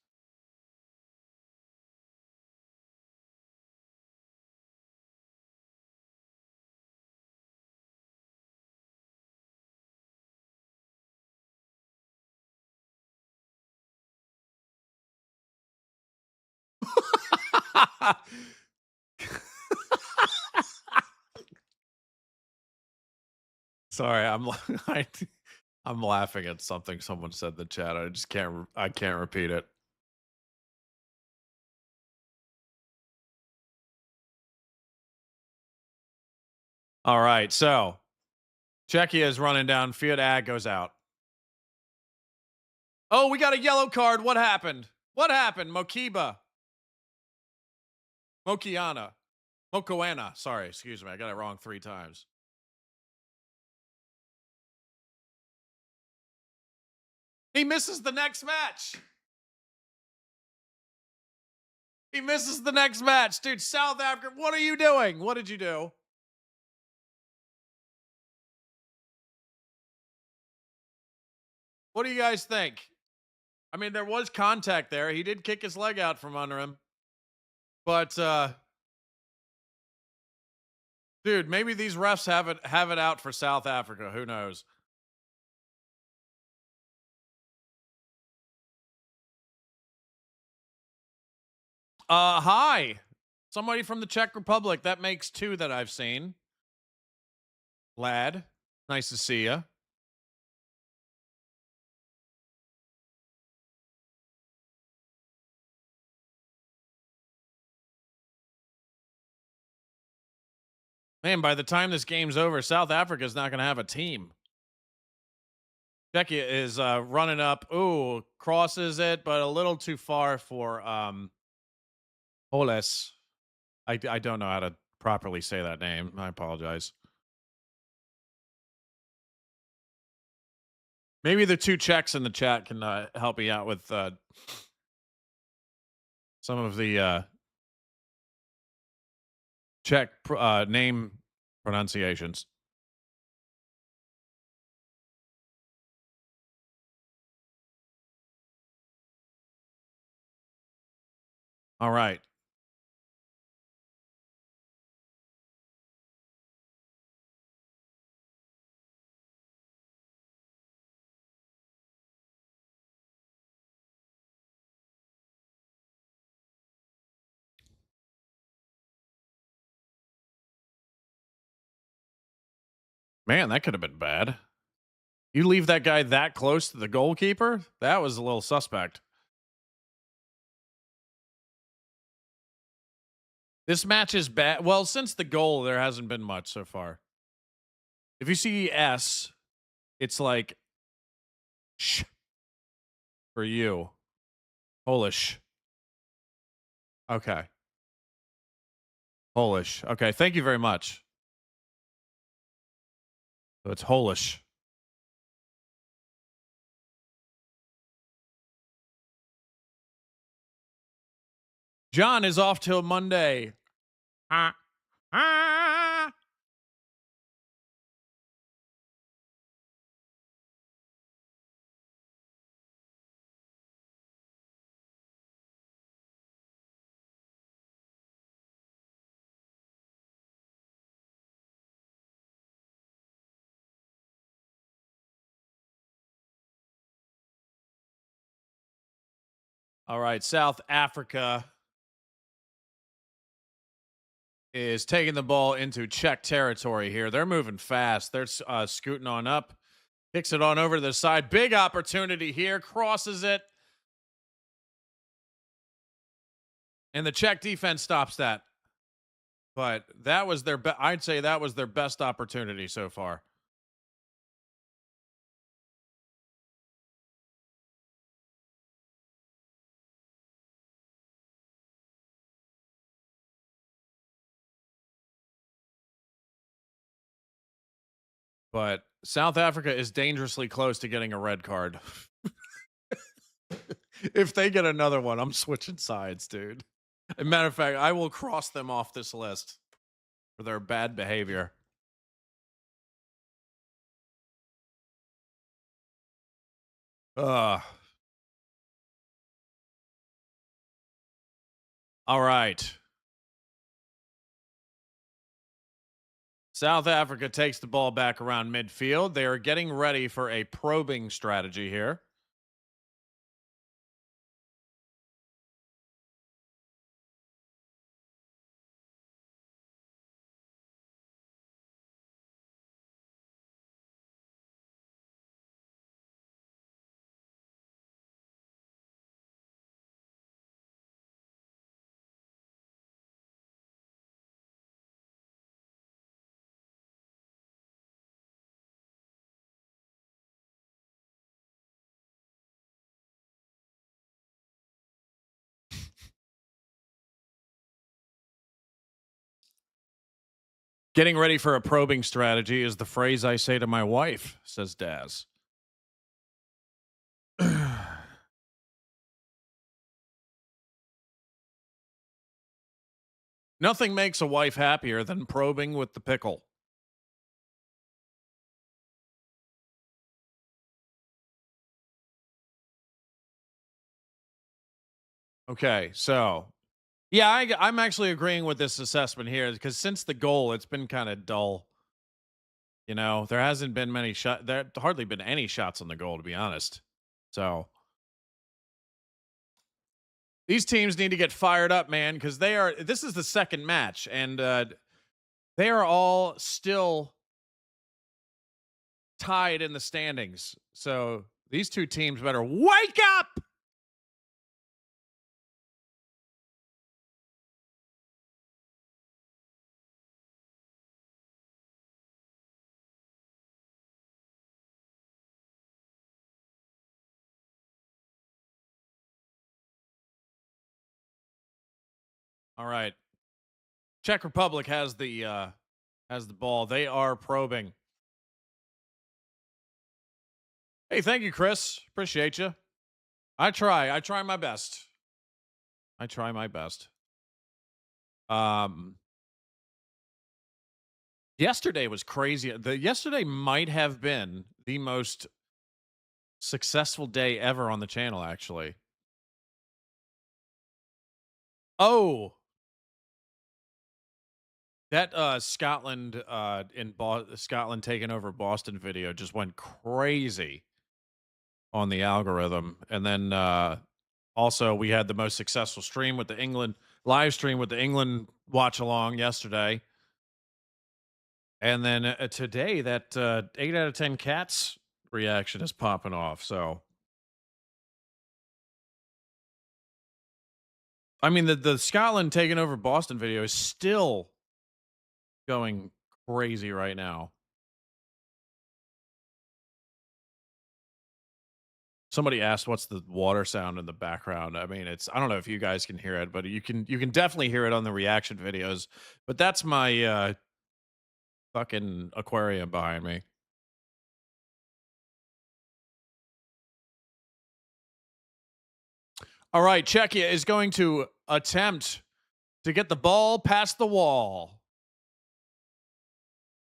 Sorry, I'm laughing at something someone said in the chat. I can't repeat it. All right, so Czechia is running down. Fiat Ag goes out. Oh, we got a yellow card. What happened? What happened? Mokiana. Sorry, excuse me. I got it wrong 3 times. He misses the next match. He misses the next match. Dude, South Africa, what are you doing? What did you do? What do you guys think? I mean, there was contact there. He did kick his leg out from under him. But dude, maybe these refs have it out for South Africa. Who knows? Hi. Somebody from the Czech Republic. That makes 2 that I've seen. Lad, nice to see you. Man, by the time this game's over, South Africa's not going to have a team. Czechia is running up. Ooh, crosses it, but a little too far for Oles. I don't know how to properly say that name. I apologize. Maybe the 2 Czechs in the chat can help me out with some of the Czech name pronunciations. All right. Man, that could have been bad. You leave that guy that close to the goalkeeper? That was a little suspect. This match is bad. Well, since the goal, there hasn't been much so far. If you see S, it's like shh for you. Polish. Okay. Polish. Okay, thank you very much. So it's Polish. John is off till Monday. All right, South Africa is taking the ball into Czech territory here. They're moving fast. They're scooting on up. Kicks it on over to the side. Big opportunity here. Crosses it. And the Czech defense stops that. But that was their I'd say that was their best opportunity so far. But South Africa is dangerously close to getting a red card. If they get another one, I'm switching sides, dude. As a matter of fact, I will cross them off this list for their bad behavior. All right. South Africa takes the ball back around midfield. They are getting ready for a probing strategy here. Getting ready for a probing strategy is the phrase I say to my wife, says Daz. Nothing makes a wife happier than probing with the pickle. Okay, so yeah, I'm actually agreeing with this assessment here because since the goal, it's been kind of dull. You know, there hasn't been many shots. There hardly been any shots on the goal, to be honest. So these teams need to get fired up, man, because this is the second match, and they are all still tied in the standings. So these two teams better wake up. All right. Czech Republic has the ball. They are probing. Hey, thank you, Chris. Appreciate you. I try my best. I try my best. Yesterday was crazy. Yesterday might have been the most successful day ever on the channel, actually. Oh, that Scotland Scotland taking over Boston video just went crazy on the algorithm. And then also we had the most successful stream with the England live stream with the England watch along yesterday. And then today that 8 out of 10 cats reaction is popping off. So I mean the Scotland taking over Boston video is still going crazy right now. Somebody asked what's the water sound in the background. I mean, I don't know if you guys can hear it, but you can definitely hear it on the reaction videos. But that's my fucking aquarium behind me. All right, Czechia is going to attempt to get the ball past the wall.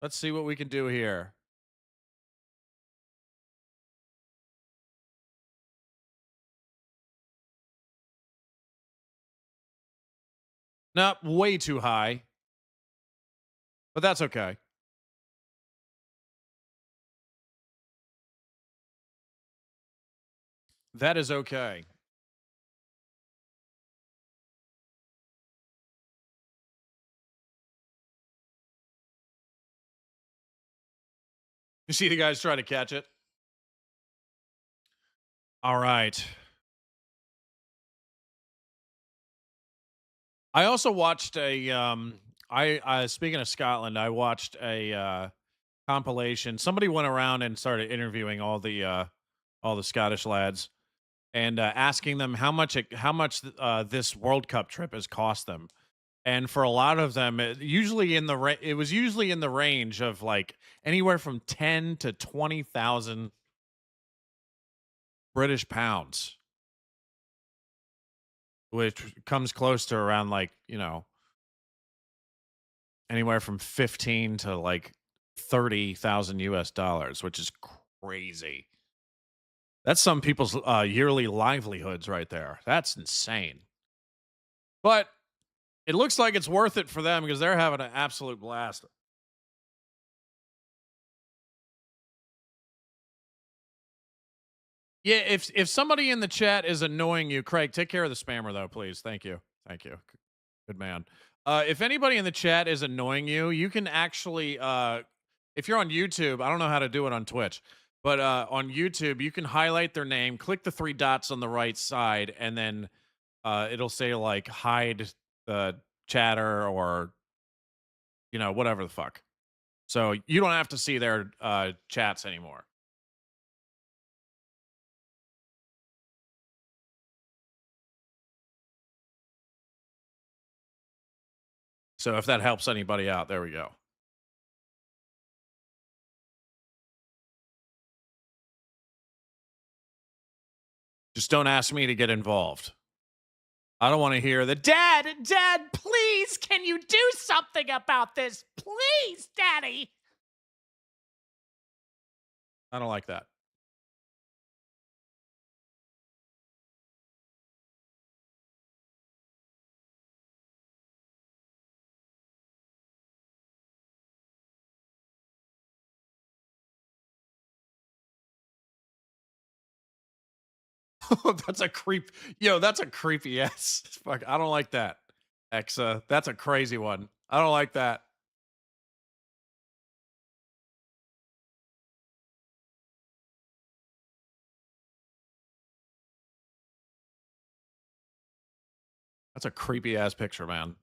Let's see what we can do here. Nope, way too high. But that's okay. That is okay. You see the guys try to catch it? All right. I also watched a I speaking of Scotland, I watched a compilation. Somebody went around and started interviewing all the Scottish lads and asking them how much this World Cup trip has cost them. And for a lot of them, it was usually in the range of like anywhere from 10 to 20,000 British pounds, which comes close to around like, you know, anywhere from 15 to like 30,000 US dollars, which is crazy. That's some people's yearly livelihoods right there. That's insane. But it looks like it's worth it for them because they're having an absolute blast. Yeah, if somebody in the chat is annoying you, Craig, take care of the spammer though, please. Thank you. Thank you. Good man. If anybody in the chat is annoying you, you can actually if you're on YouTube, I don't know how to do it on Twitch, but on YouTube, you can highlight their name, click the 3 dots on the right side, and then it'll say like hide the chatter or you know, whatever the fuck. So you don't have to see their chats anymore. So if that helps anybody out, there we go. Just don't ask me to get involved. I don't want to hear the Dad, please, can you do something about this? Please, Daddy. I don't like that. That's a creep. Yo, that's a creepy ass. Fuck, I don't like that. Exa, that's a crazy one. I don't like that. That's a creepy ass picture, man.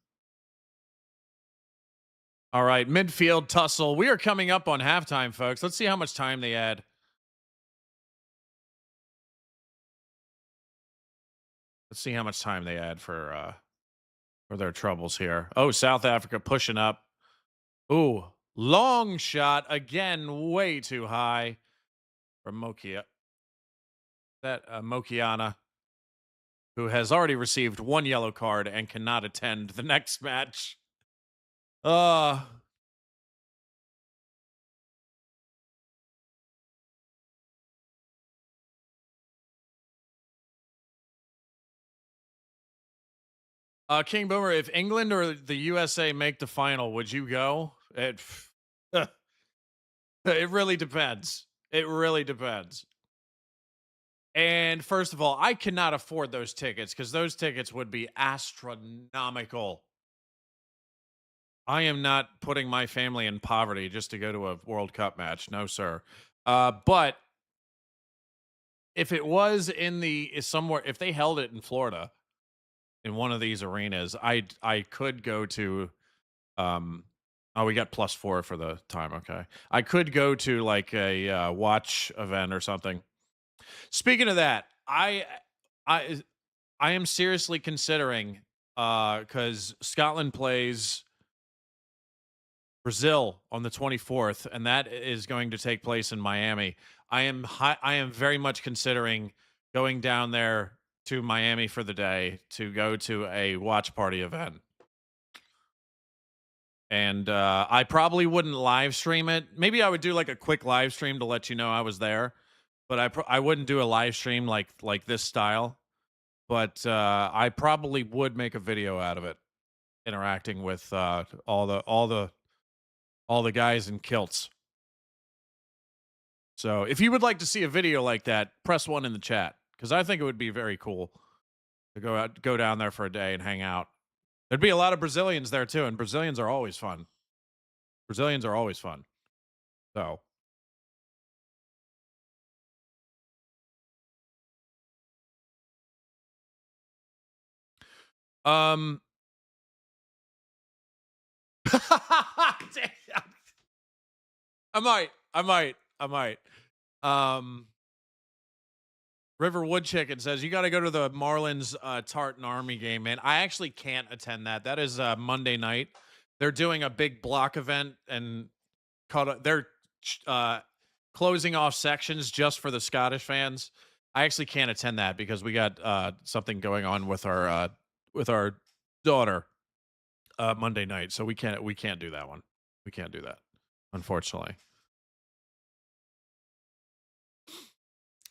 All right, midfield tussle. We are coming up on halftime, folks. Let's see how much time they add. Let's see how much time they add for their troubles here. Oh, South Africa pushing up. Ooh, long shot again, way too high from Mokia. That Mokiana, who has already received one yellow card and cannot attend the next match. King Boomer, if England or the USA make the final, would you go? It really depends. It really depends. And first of all, I cannot afford those tickets because those tickets would be astronomical. I am not putting my family in poverty just to go to a World Cup match. No, sir. But if it was somewhere, if they held it in Florida, in one of these arenas, I could go to we got +4 for the time. Okay. I could go to like a watch event or something. Speaking of that, I am seriously considering cuz Scotland plays Brazil on the 24th, and that is going to take place in Miami. I am very much considering going down there to Miami for the day to go to a watch party event. And I probably wouldn't live stream it. Maybe I would do like a quick live stream to let you know I was there, but I wouldn't do a live stream like this style. But I probably would make a video out of it, interacting with all the guys in kilts. So if you would like to see a video like that, press 1 in the chat, because I think it would be very cool to go down there for a day and hang out. There'd be a lot of Brazilians there too, and Brazilians are always fun. So I might. River Wood Chicken says you got to go to the Marlins Tartan Army game, man. I actually can't attend that. That is Monday night. They're doing a big block event and they're closing off sections just for the Scottish fans. I actually can't attend that because we got something going on with our daughter Monday night, so we can't do that one. We can't do that, unfortunately.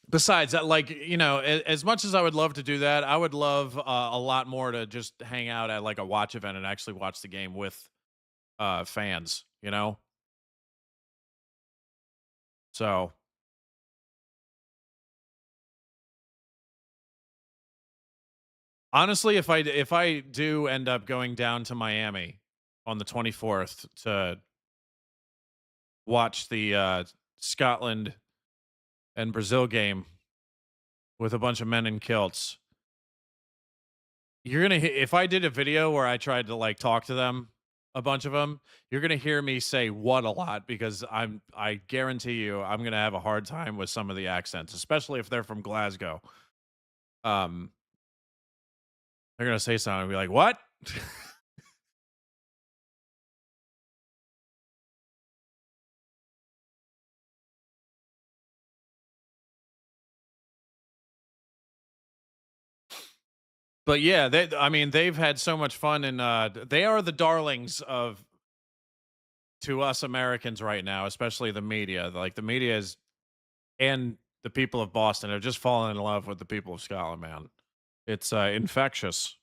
Besides that, like, you know, as much as I would love to do that, I would love a lot more to just hang out at like a watch event and actually watch the game with fans, you know? So honestly, if I do end up going down to Miami on the 24th to watch the Scotland and Brazil game with a bunch of men in kilts, you're gonna if I did a video where I tried to like talk to them, a bunch of them, you're gonna hear me say "what" a lot because I guarantee you I'm gonna have a hard time with some of the accents, especially if they're from Glasgow. They're gonna say something and be like, "What?" But yeah, they've had so much fun, and they are the darlings of to us Americans right now, especially the media. Like the media is, and the people of Boston have just fallen in love with the people of Scotland, man. It's infectious.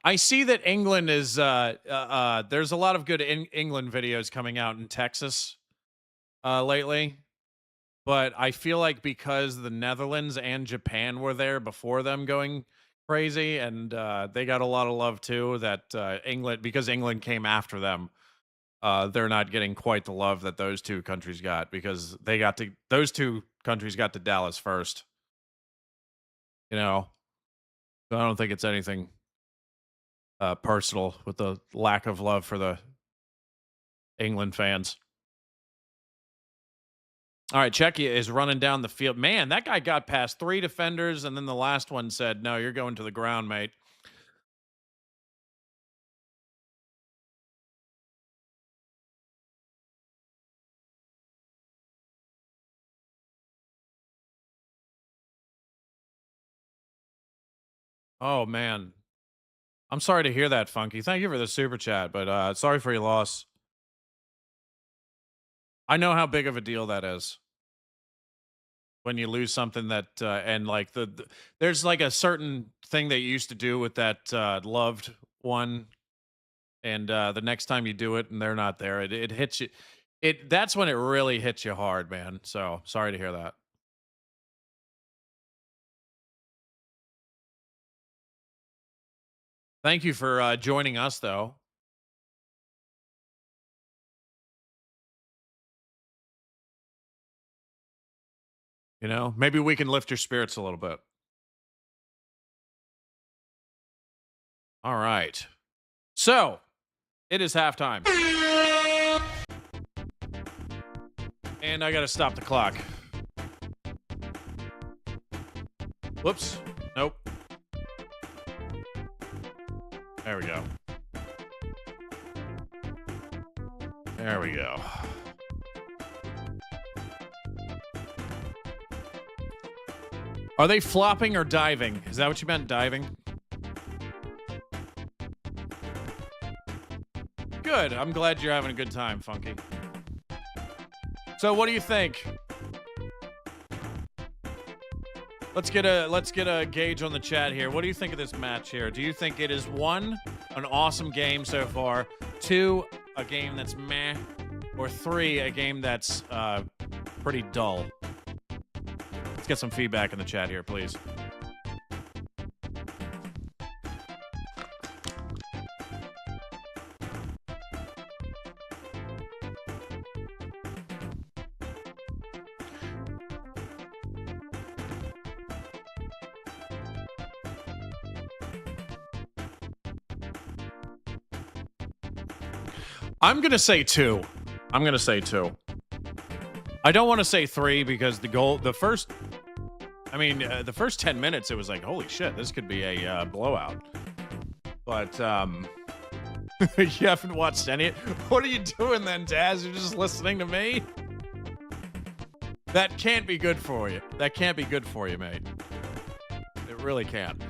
I see that England is there's a lot of good England videos coming out in Texas lately, but I feel like because the Netherlands and Japan were there before them going crazy, and they got a lot of love too, that England, because England came after them, they're not getting quite the love that those two countries got, because those two countries got to Dallas first. You know, so I don't think it's anything personal with the lack of love for the England fans. All right, Czechia is running down the field. Man, that guy got past 3 defenders, and then the last one said, "No, you're going to the ground, mate." Oh, man. I'm sorry to hear that, Funky. Thank you for the super chat, but sorry for your loss. I know how big of a deal that is when you lose something that and like there's like a certain thing that you used to do with that loved one, and the next time you do it and they're not there, it hits you. That's when it really hits you hard, man. So sorry to hear that. Thank you for joining us, though. You know, maybe we can lift your spirits a little bit. All right. So, it is halftime. And I got to stop the clock. Whoops. Nope. There we go. There we go. Are they flopping or diving? Is that what you meant, diving? Good. I'm glad you're having a good time, Funky. So what do you think? Let's get a gauge on the chat here. What do you think of this match here? Do you think it is 1, an awesome game so far, 2, a game that's meh, or 3, a game that's pretty dull? Let's get some feedback in the chat here, please. I'm going to say 2. I'm going to say 2. I don't want to say 3 because the first 10 minutes, it was like, holy shit, this could be a blowout. But you haven't watched any. What are you doing then, Taz? You're just listening to me? That can't be good for you. That can't be good for you, mate. It really can't.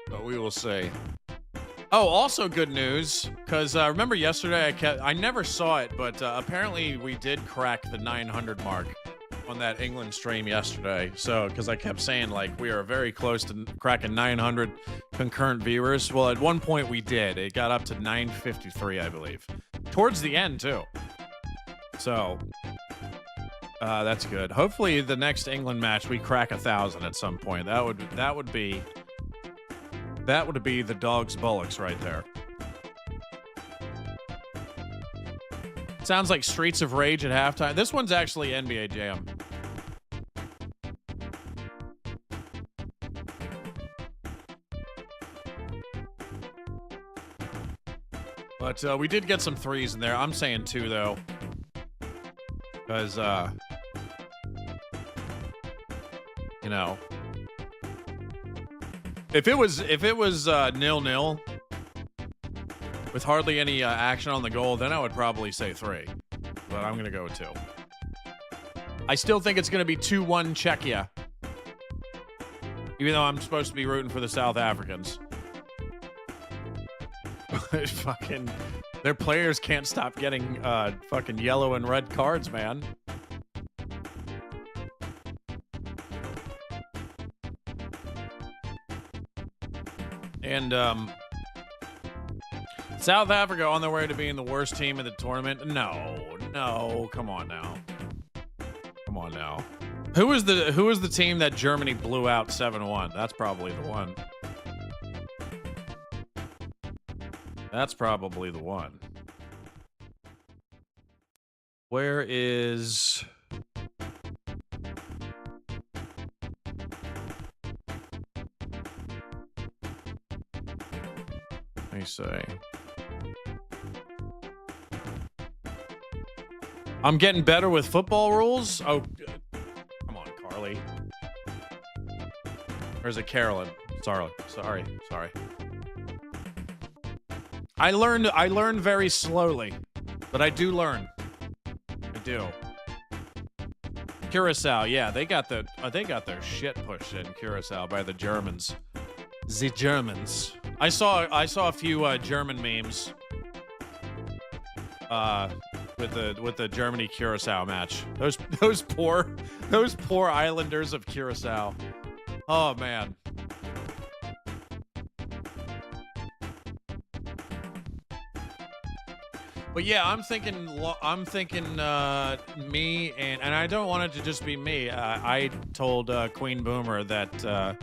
But we will see. Oh, also good news, because remember yesterday I never saw it, but apparently we did crack the 900 mark on that England stream yesterday. So, because I kept saying, like, we are very close to cracking 900 concurrent viewers. Well, at one point we did. It got up to 953, I believe. Towards the end, too. So, that's good. Hopefully the next England match we crack 1,000 at some point. That would be the dog's bullocks right there. Sounds like Streets of Rage at halftime. This one's actually NBA Jam. But we did get some 3s in there. I'm saying 2, though. Because, you know... If it was 0-0 with hardly any action on the goal, then I would probably say 3. But I'm gonna go with 2. I still think it's going to be 2-1 Czechia. Even though I'm supposed to be rooting for the South Africans. Fucking, their players can't stop getting fucking yellow and red cards, man. And South Africa on their way to being the worst team in the tournament. No, come on now. Come on now. Who was the team that Germany blew out 7-1? That's probably the one. That's probably the one. Where is... Let me say. I'm getting better with football rules? Oh, come on, Carly. Or is it Carolyn? Sorry. I learned very slowly, but I do learn. I do. Curacao, yeah, they got their shit pushed in Curacao by the Germans. The Germans. I saw a few German memes with the Germany Curacao match. Those poor islanders of Curacao. Oh man. But yeah, I'm thinking me and I don't want it to just be me. I told Queen Boomer that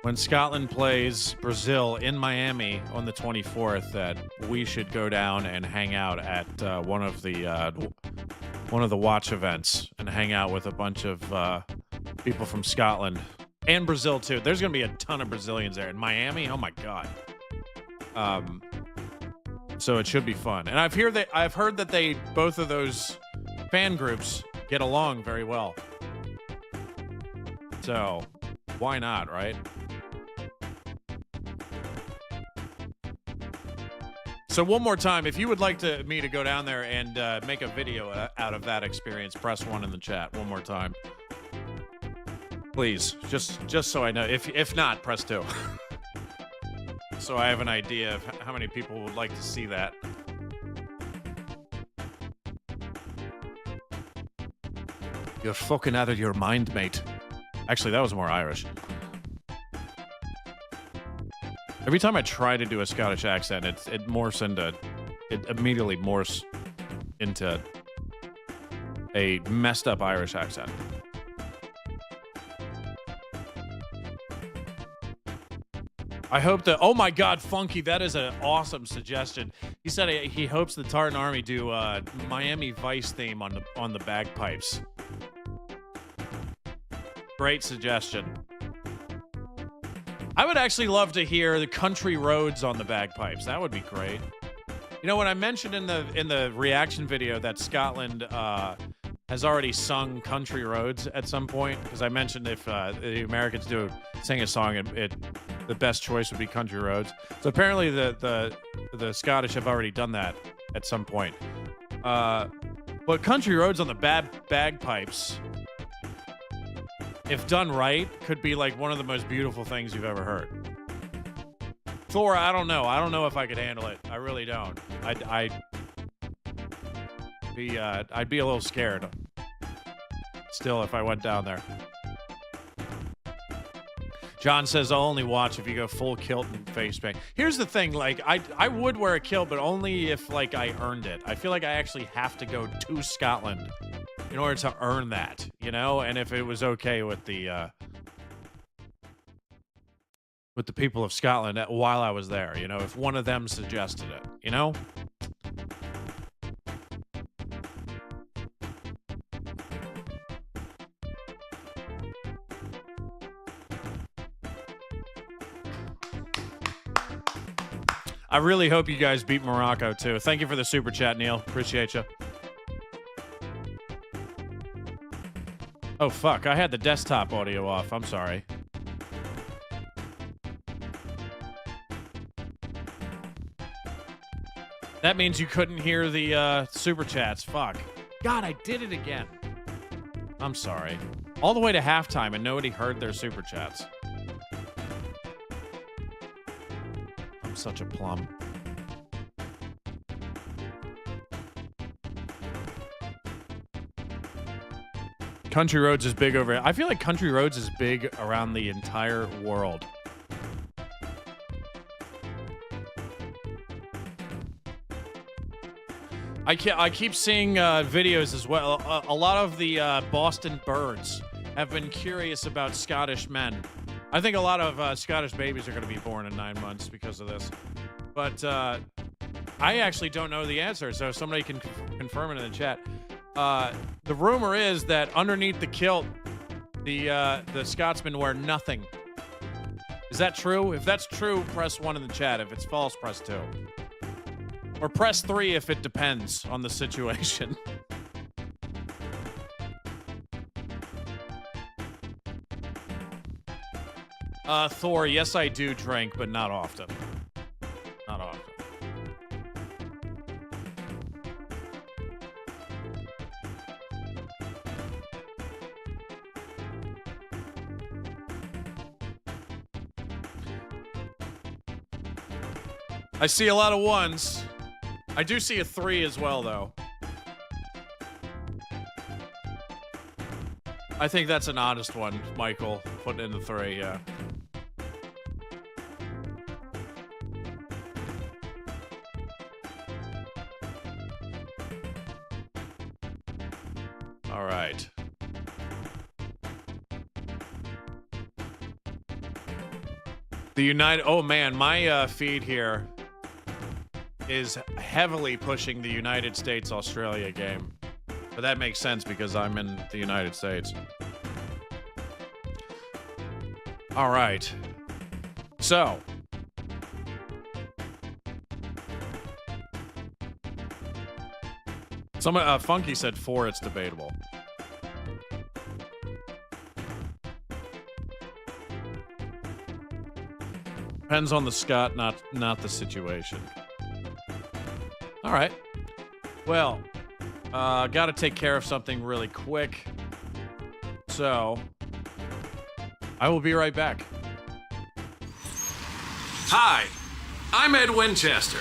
when Scotland plays Brazil in Miami on the 24th, that we should go down and hang out at one of the watch events and hang out with a bunch of people from Scotland and Brazil too. There's gonna be a ton of Brazilians there in Miami. Oh my god. So it should be fun. And I've heard that both of those fan groups get along very well. So why not, right? So one more time, if you would like me to go down there and make a video out of that experience, press 1 in the chat. One more time, please. Just so I know. If not, press 2. So I have an idea of how many people would like to see that. You're fucking out of your mind, mate. Actually, that was more Irish. Every time I try to do a Scottish accent, it immediately morphs into a messed up Irish accent. I hope that... Oh my god, Funky, that is an awesome suggestion. He said he hopes the Tartan Army do Miami Vice theme on the bagpipes. Great suggestion. I would actually love to hear the Country Roads on the bagpipes. That would be great. You know, when I mentioned in the reaction video that Scotland has already sung Country Roads at some point, because I mentioned if the Americans sing a song, the best choice would be Country Roads. So apparently the Scottish have already done that at some point. But Country Roads on the bagpipes, if done right, could be like one of the most beautiful things you've ever heard. Thor, I don't know. I don't know if I could handle it. I really don't. I'd be a little scared still if I went down there. John says, I'll only watch if you go full kilt and face paint. Here's the thing, like, I would wear a kilt, but only if, like, I earned it. I feel like I actually have to go to Scotland in order to earn that, you know? And if it was okay with the people of Scotland while I was there, you know? If one of them suggested it, you know? I really hope you guys beat Morocco, too. Thank you for the super chat, Neil. Appreciate you. Oh, fuck. I had the desktop audio off. I'm sorry. That means you couldn't hear the super chats. Fuck. God, I did it again. I'm sorry. All the way to halftime and nobody heard their super chats. I'm such a plum. Country Roads is big over here. I feel like Country Roads is big around the entire world. I keep seeing videos as well. A lot of the Boston birds have been curious about Scottish men. I think a lot of Scottish babies are going to be born in 9 months because of this. But I actually don't know the answer, so somebody can confirm it in the chat. The rumor is that underneath the kilt, the Scotsmen wear nothing. Is that true? If that's true, press 1 in the chat. If it's false, press 2. Or press 3 if it depends on the situation. Thor, yes I do drink, but not often. Not often. I see a lot of 1s. I do see a 3 as well, though. I think that's an honest one, Michael. Putting in the 3, yeah. All right. The United... Oh, man, my feed here is heavily pushing the United States-Australia game. But that makes sense because I'm in the United States. All right. So. Someone, Funky said 4, it's debatable. Depends on the Scot, not the situation. All right. Well, got to take care of something really quick. So, I will be right back. Hi, I'm Ed Winchester.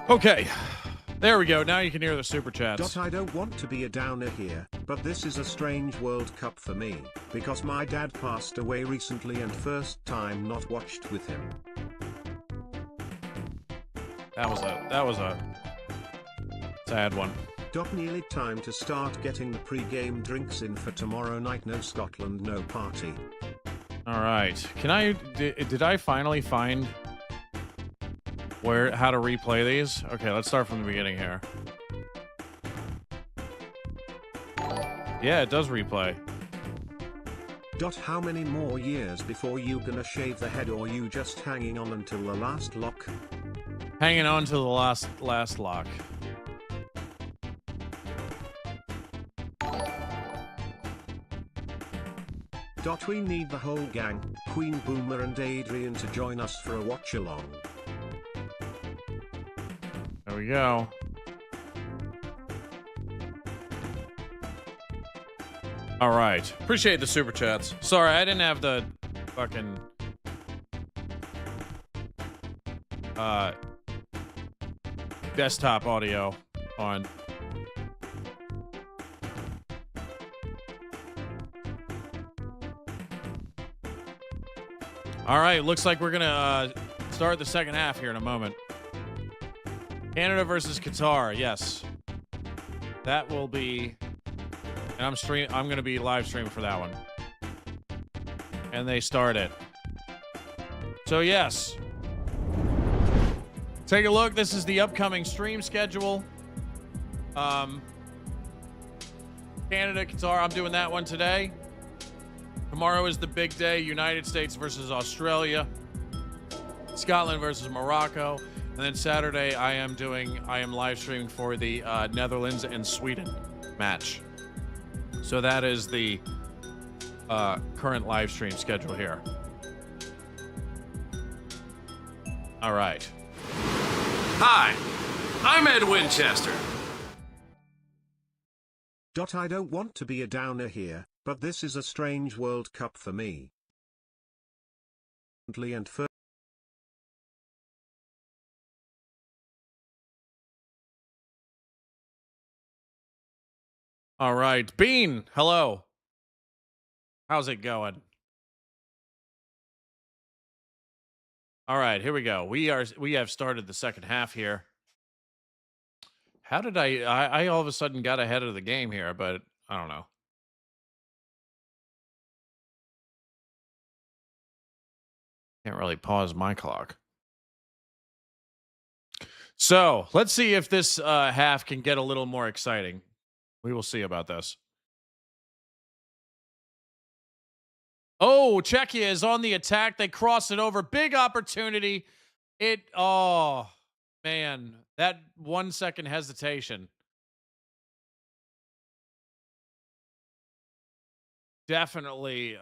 Okay. There we go. Now you can hear the super chats. I don't want to be a downer here, but this is a strange World Cup for me, because my dad passed away recently and first time not watched with him. That was a sad one. Nearly time to start getting the pre-game drinks in for tomorrow night. No Scotland, no party. All right. Did I finally find how to replay these? Okay, let's start from the beginning here. Yeah, it does replay. How many more years before you gonna shave the head, or you just hanging on until the last lock? Hanging on to the last lock. We need the whole gang, Queen Boomer and Adrian, to join us for a watch along. There we go. All right. Appreciate the super chats. Sorry, I didn't have the fucking desktop audio on. All right, looks like we're gonna start the second half here in a moment. Canada versus Qatar, yes. That will be, and I'm gonna be live streaming for that one. And they start it. So yes. Take a look. This is the upcoming stream schedule. Canada, Qatar, I'm doing that one today. Tomorrow is the big day, United States versus Australia, Scotland versus Morocco, and then Saturday I am live streaming for the Netherlands and Sweden match. So that is the current live stream schedule here. All right. Hi, I'm Ed Winchester. I don't want to be a downer here, but this is a strange World Cup for me. And All right. Bean, hello. How's it going? All right, here we go. We have started the second half here. How did I all of a sudden got ahead of the game here, but I don't know. Can't really pause my clock. So let's see if this half can get a little more exciting. We will see about this. Oh, Czechia is on the attack. They cross it over. Big opportunity. Oh, man. That 1 second hesitation. Definitely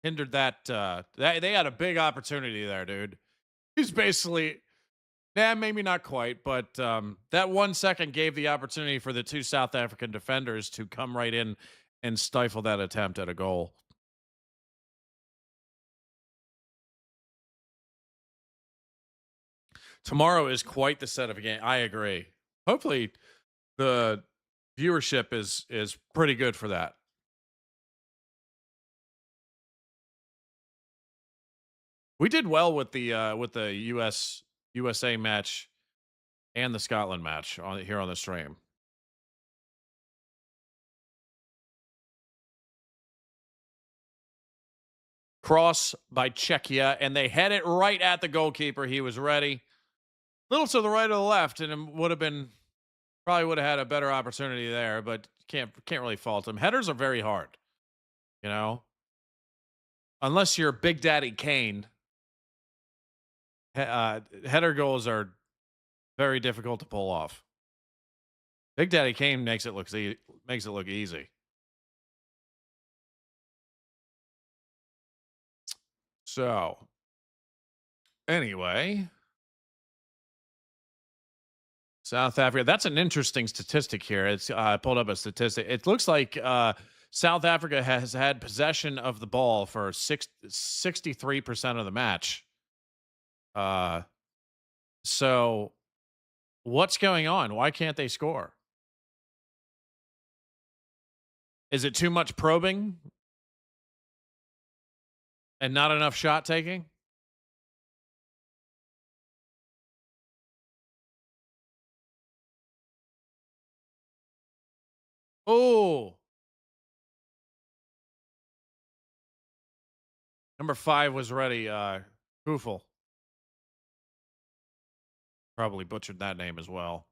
hindered that. They had a big opportunity there, dude. He's basically, maybe not quite, but that 1 second gave the opportunity for the two South African defenders to come right in and stifle that attempt at a goal. Tomorrow is quite the set of a game. I agree. Hopefully the viewership is pretty good for that. We did well with the USA match and the Scotland match here on the stream. Cross by Czechia, and they head it right at the goalkeeper. He was ready. Little to the right or the left, and it probably would have had a better opportunity there, but can't really fault him. Headers are very hard, you know, unless you're Big Daddy Kane. Header goals are very difficult to pull off. Big Daddy Kane makes it look easy. So, anyway. South Africa. That's an interesting statistic here. It's I pulled up a statistic. It looks like South Africa has had possession of the ball for 63% of the match. So What's going on? Why can't they score? Is it too much probing and not enough shot taking? Oh, number 5 was ready. Kufel. Probably butchered that name as well.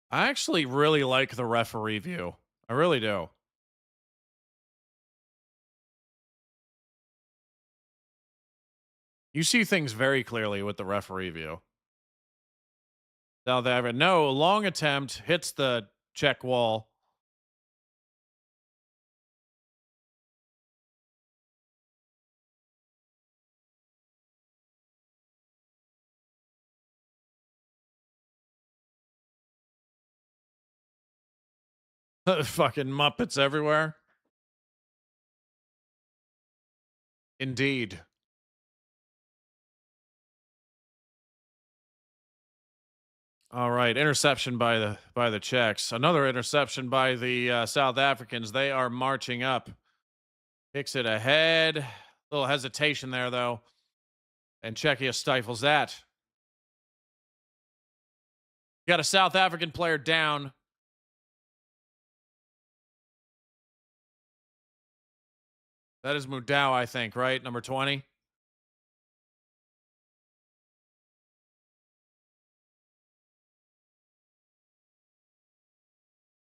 I actually really like the referee view. I really do. You see things very clearly with the referee view. Now they have a no long attempt, hits the Czech wall. Fucking Muppets everywhere. Indeed. All right, interception by the Czechs. Another interception by the South Africans. They are marching up. Kicks it ahead. Little hesitation there though, and Czechia stifles that. Got a South African player down. That is Mudau, I think, right? Number 20.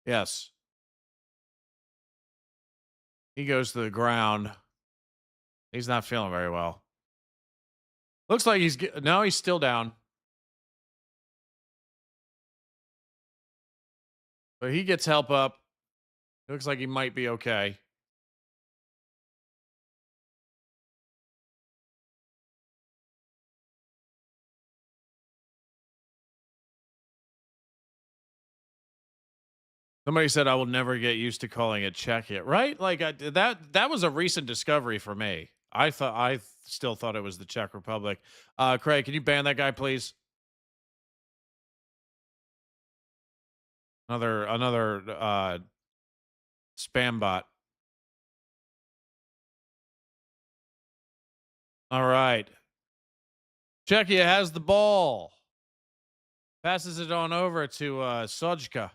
Yes. He goes to the ground. He's not feeling very well. Looks like he's still down. But he gets help up. Looks like he might be okay. Somebody said I will never get used to calling it Czechia, right? Like that was a recent discovery for me. I still thought it was the Czech Republic. Craig, can you ban that guy, please? Another spam bot. All right. Czechia has the ball. Passes it on over to Sojka.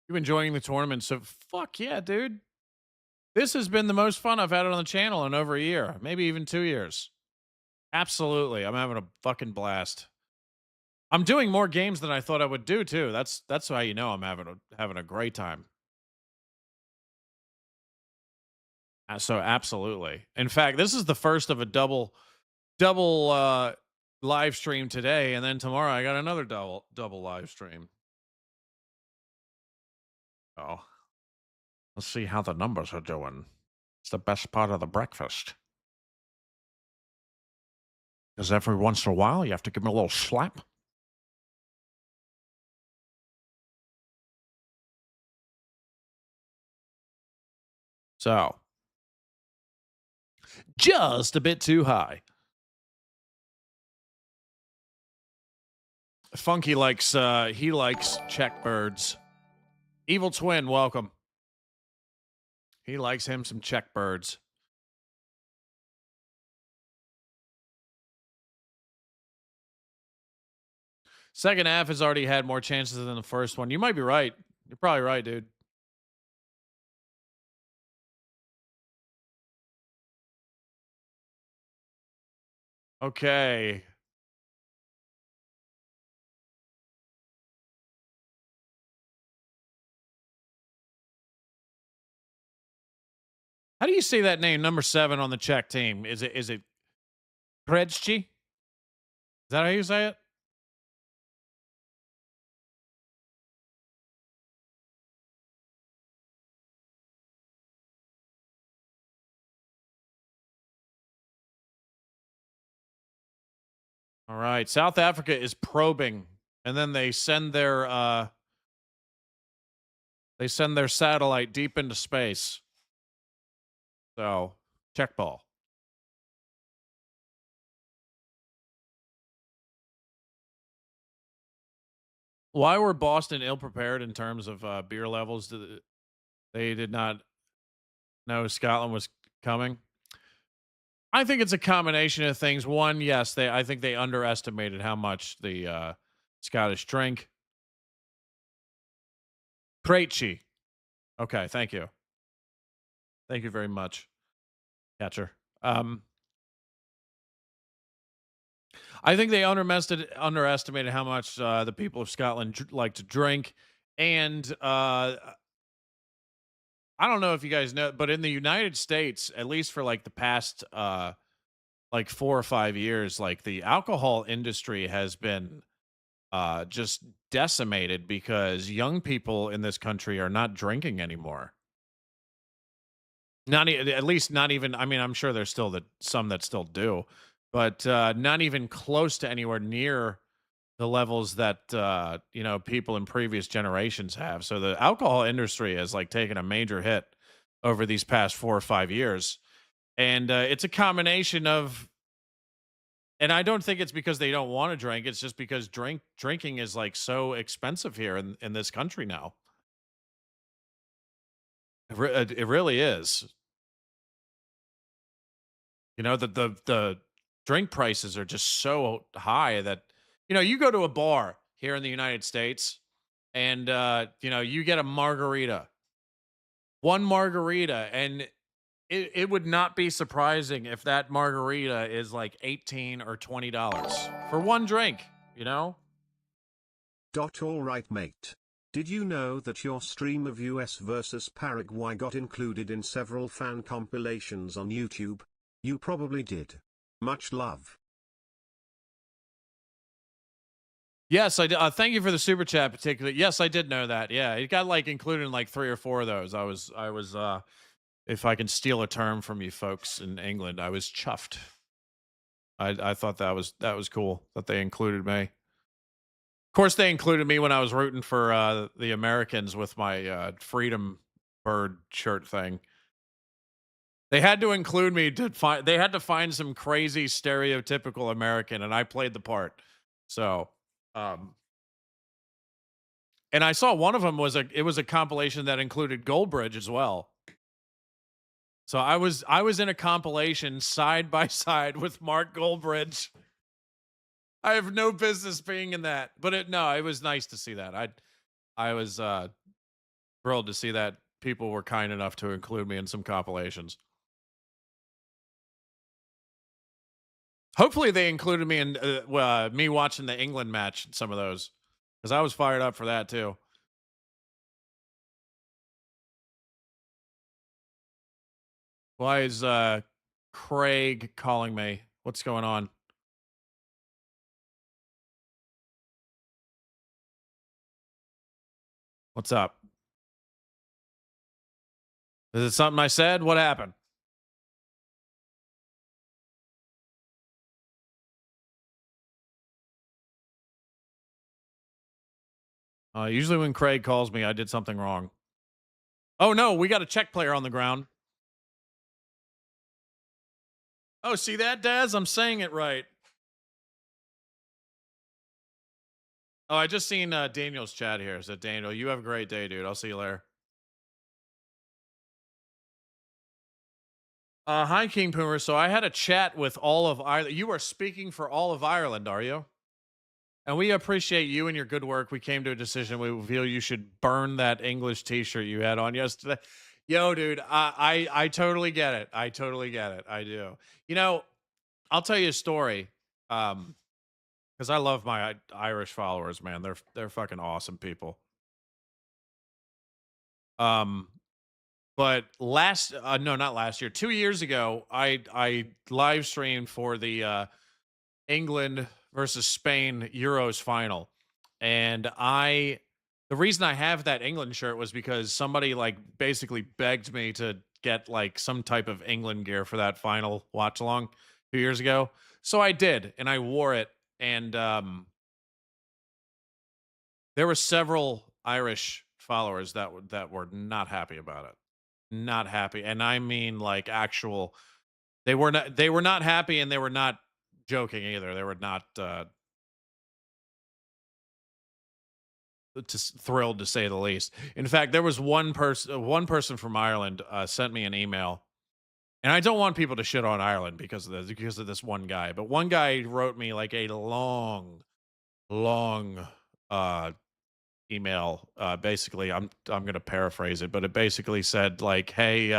You enjoying the tournament? So fuck yeah, dude. This has been the most fun I've had on the channel in over a year, maybe even 2 years. Absolutely. I'm having a fucking blast. I'm doing more games than I thought I would do too. That's how you know I'm having a great time. So absolutely. In fact, this is the first of a double live stream today, and then tomorrow I got another double live stream. Oh. Let's see how the numbers are doing. It's the best part of the breakfast. Because every once in a while, you have to give me a little slap. So, just a bit too high. Funky likes, he likes Czech birds. Evil Twin, welcome. He likes him some Czech birds. Second half has already had more chances than the first one. You might be right. You're probably right, dude. Okay. How do you say that name? Number 7 on the Czech team. Is it Krejci? Is that how you say it? All right. South Africa is probing, and then they send their satellite deep into space. So, check ball. Why were Boston ill prepared in terms of beer levels? They did not know Scotland was coming. I think it's a combination of things. One, yes, I think they underestimated how much the Scottish drink. Krejci. Okay, thank you. Thank you very much, catcher. I think they underestimated how much the people of Scotland like to drink, and I don't know if you guys know, but in the United States, at least for like the past like 4 or 5 years, like the alcohol industry has been just decimated because young people in this country are not drinking anymore. At least not even. I mean, I'm sure there's still some that still do, but not even close to anywhere near the levels that people in previous generations have. So the alcohol industry has like taken a major hit over these past 4 or 5 years, and it's a combination of. And I don't think it's because they don't want to drink. It's just because drinking is like so expensive here in this country now. It really is. You know, the drink prices are just so high that, you go to a bar here in the United States and, you get a margarita, one margarita, and it would not be surprising if that margarita is like $18 or $20 for one drink, All right, mate. Did you know that your stream of US versus Paraguay got included in several fan compilations on YouTube? You probably did. Much love. Yes, I did. Thank you for the super chat, particularly. Yes, I did know that. Yeah, it got like included in like 3 or 4 of those. I was. If I can steal a term from you folks in England, I was chuffed. I thought that was cool that they included me. Of course, they included me when I was rooting for the Americans with my Freedom Bird shirt thing. They had to include me they had to find some crazy stereotypical American, and I played the part. So, and I saw one of them was a compilation that included Goldbridge as well. So I was in a compilation side by side with Mark Goldbridge. I have no business being in that, but it was nice to see that. I was thrilled to see that people were kind enough to include me in some compilations. Hopefully they included me in me watching the England match in some of those, because I was fired up for that too. Why is Craig calling me? What's going on? What's up? Is it something I said? What happened? Usually when Craig calls me, I did something wrong. Oh, no, we got a Czech player on the ground. Oh, see that, Daz? I'm saying it right. Oh, I just seen Daniel's chat here. So, Daniel, you have a great day, dude. I'll see you later. Hi, King Poomer. So I had a chat with all of Ireland. You are speaking for all of Ireland, are you? And we appreciate you and your good work. We came to a decision. We feel you should burn that English T-shirt you had on yesterday. Yo, dude, I totally get it. I totally get it. I do. I'll tell you a story. Because I love my Irish followers, man. They're fucking awesome people. But no, not last year, 2 years ago, I live streamed for the England versus Spain Euros final. And the reason I have that England shirt was because somebody like basically begged me to get like some type of England gear for that final watch along 2 years ago. So I did, and I wore it. And there were several Irish followers that were not happy about it. Not happy. And I mean like actual they were not happy, and they were not joking either. They were not just thrilled, to say the least. In fact, there was one person from Ireland sent me an email, and I don't want people to shit on Ireland because of this one guy, but one guy wrote me like a long uh email. Basically, I'm gonna paraphrase it, but it basically said like, "Hey,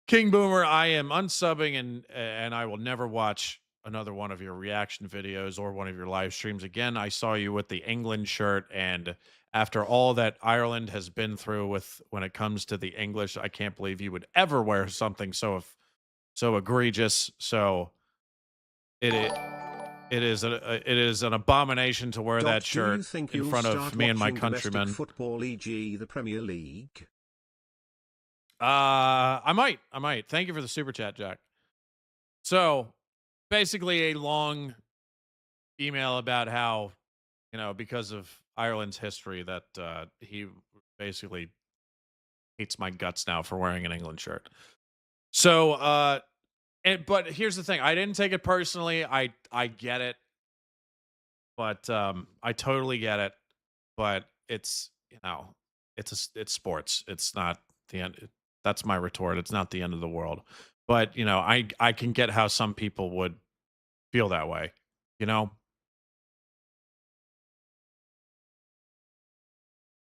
King Boomer, I am unsubbing, and I will never watch another one of your reaction videos or one of your live streams again. I saw you with the England shirt, and after all that Ireland has been through with when it comes to the English, I can't believe you would ever wear something so egregious. So it it is an abomination to wear that Do you shirt think in you'll front of start me and my watching domestic countrymen." football, e.g. the Premier League? I might. Thank you for the super chat, Jack. So basically a long email about how, because of Ireland's history, that he basically hates my guts now for wearing an England shirt. So but here's the thing, I didn't take it personally. I get it, but I totally get it, but it's, it's sports. It's not the end. That's my retort. It's not the end of the world. But, I can get how some people would feel that way, you know?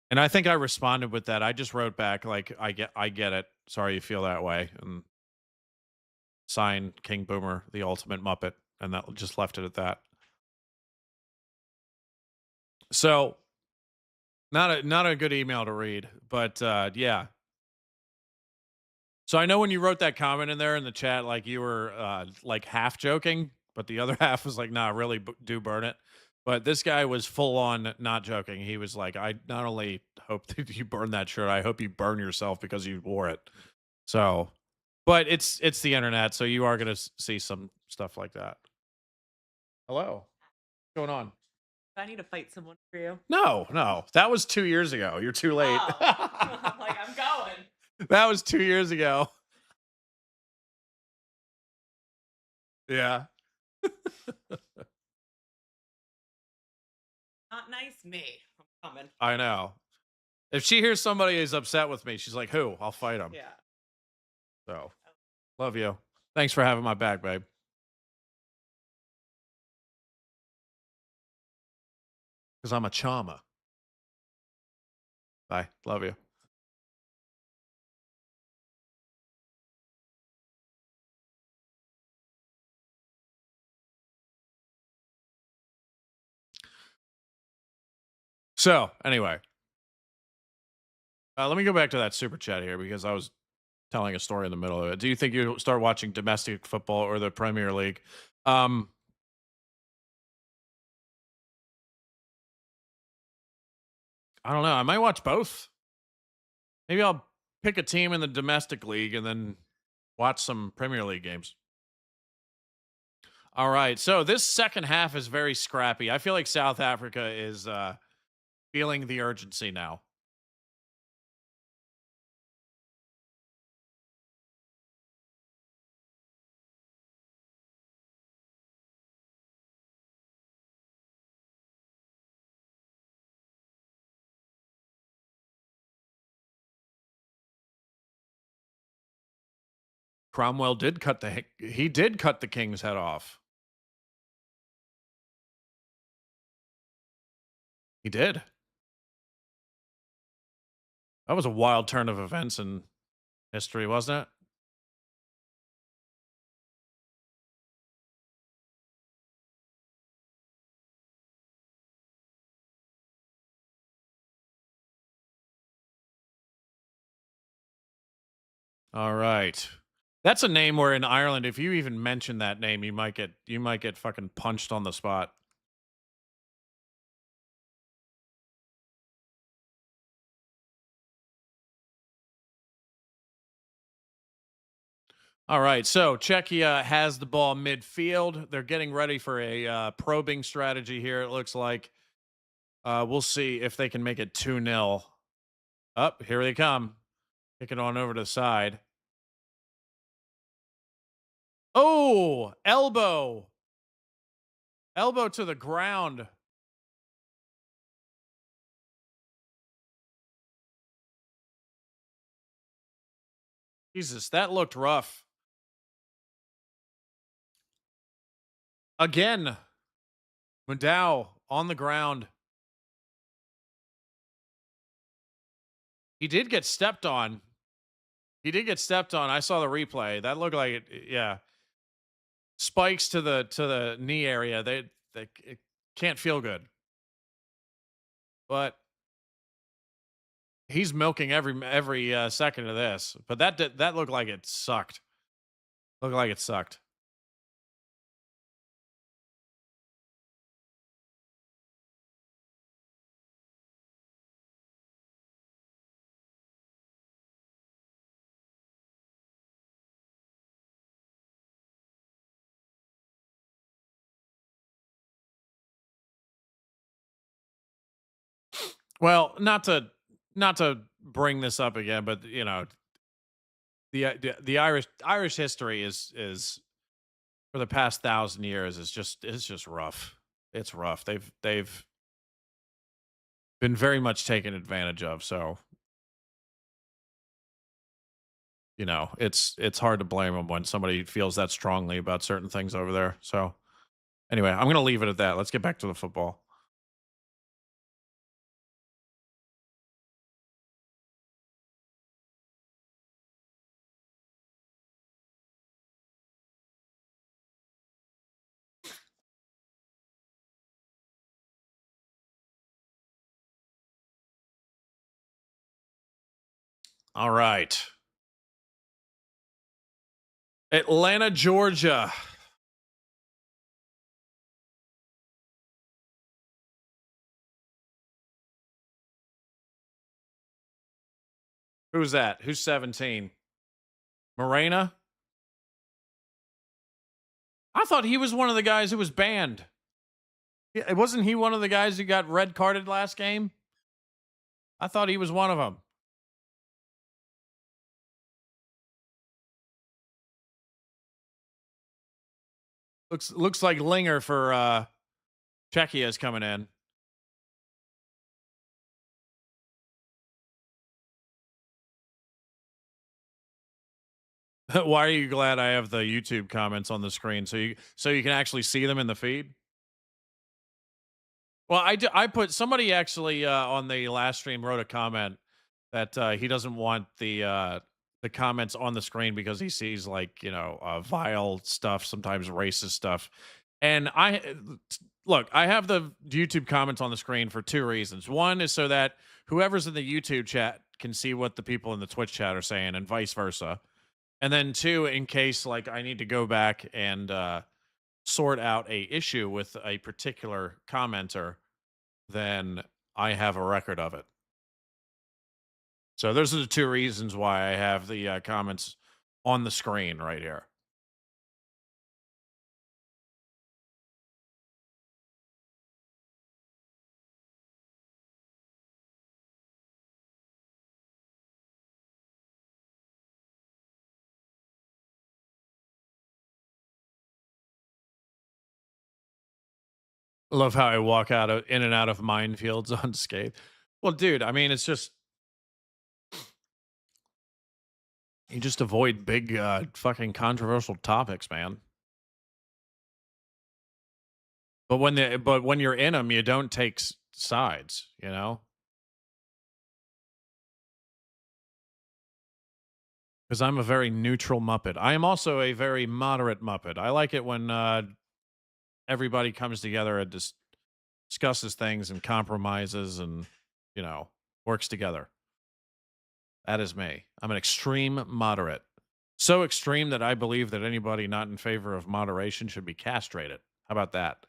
And I think I responded with that. I just wrote back like, I get it. Sorry you feel that way. And sign King Boomer, the ultimate Muppet, and that just left it at that. So not a good email to read, but yeah. So I know when you wrote that comment in there in the chat, like you were like half joking, but the other half was like, "Nah, really do burn it." But this guy was full on not joking. He was like, "I not only hope that you burn that shirt, I hope you burn yourself because you wore it." So, but it's the internet, so you are gonna see some stuff like that. Hello, what's going on? Do I need to fight someone for you? No, that was 2 years ago. You're too late. Oh. I'm like, I'm going. That was 2 years ago. Yeah. Not nice me. I'm coming. I know. If she hears somebody is upset with me, she's like, "Who? I'll fight him." Yeah. So, love you. Thanks for having my back, babe. Because I'm a charmer. Bye. Love you. So, anyway, let me go back to that super chat here because I was telling a story in the middle of it. Do you think you'll start watching domestic football or the Premier League? I don't know. I might watch both. Maybe I'll pick a team in the domestic league and then watch some Premier League games. All right. So this second half is very scrappy. I feel like South Africa is feeling the urgency now. Cromwell did cut the king's head off. He did. That was a wild turn of events in history, wasn't it? All right. That's a name where in Ireland, if you even mention that name, you might get fucking punched on the spot. All right, so Czechia has the ball midfield. They're getting ready for a probing strategy here, it looks like. We'll see if they can make it 2-0. Up, here they come. Kick it on over to the side. Oh, elbow. Elbow to the ground. Jesus, that looked rough. Again, Mudau on the ground. He did get stepped on. I saw the replay. That looked like it. Yeah, spikes to the knee area. They it can't feel good. But he's milking every second of this. But that looked like it sucked. Looked like it sucked. Well, not to bring this up again, but you know, the Irish history is for the past 1,000 years is just rough. It's rough. They've been very much taken advantage of. So, you know, it's hard to blame them when somebody feels that strongly about certain things over there. So, anyway, I'm going to leave it at that. Let's get back to the football. All right. Atlanta, Georgia. Who's that? Who's 17? Morena? I thought he was one of the guys who was banned. Wasn't he one of the guys who got red carded last game? I thought he was one of them. Looks like Linger for Czechia is coming in. Why are you glad I have the YouTube comments on the screen so you can actually see them in the feed? Well, I put somebody actually on the last stream wrote a comment that he doesn't want the comments on the screen because he sees like, you know, vile stuff, sometimes racist stuff. And look, I have the YouTube comments on the screen for two reasons. One is so that whoever's in the YouTube chat can see what the people in the Twitch chat are saying and vice versa. And then two, in case like I need to go back and sort out a issue with a particular commenter, then I have a record of it. So those are the two reasons why I have the comments on the screen right here. I love how I walk in and out of minefields unscathed. Well, dude, I mean, it's just you just avoid big fucking controversial topics, man. But when you're in them, you don't take sides, you know? Because I'm a very neutral Muppet. I am also a very moderate Muppet. I like it when everybody comes together and discusses things and compromises and, you know, works together. That is me. I'm an extreme moderate. So extreme that I believe that anybody not in favor of moderation should be castrated. How about that?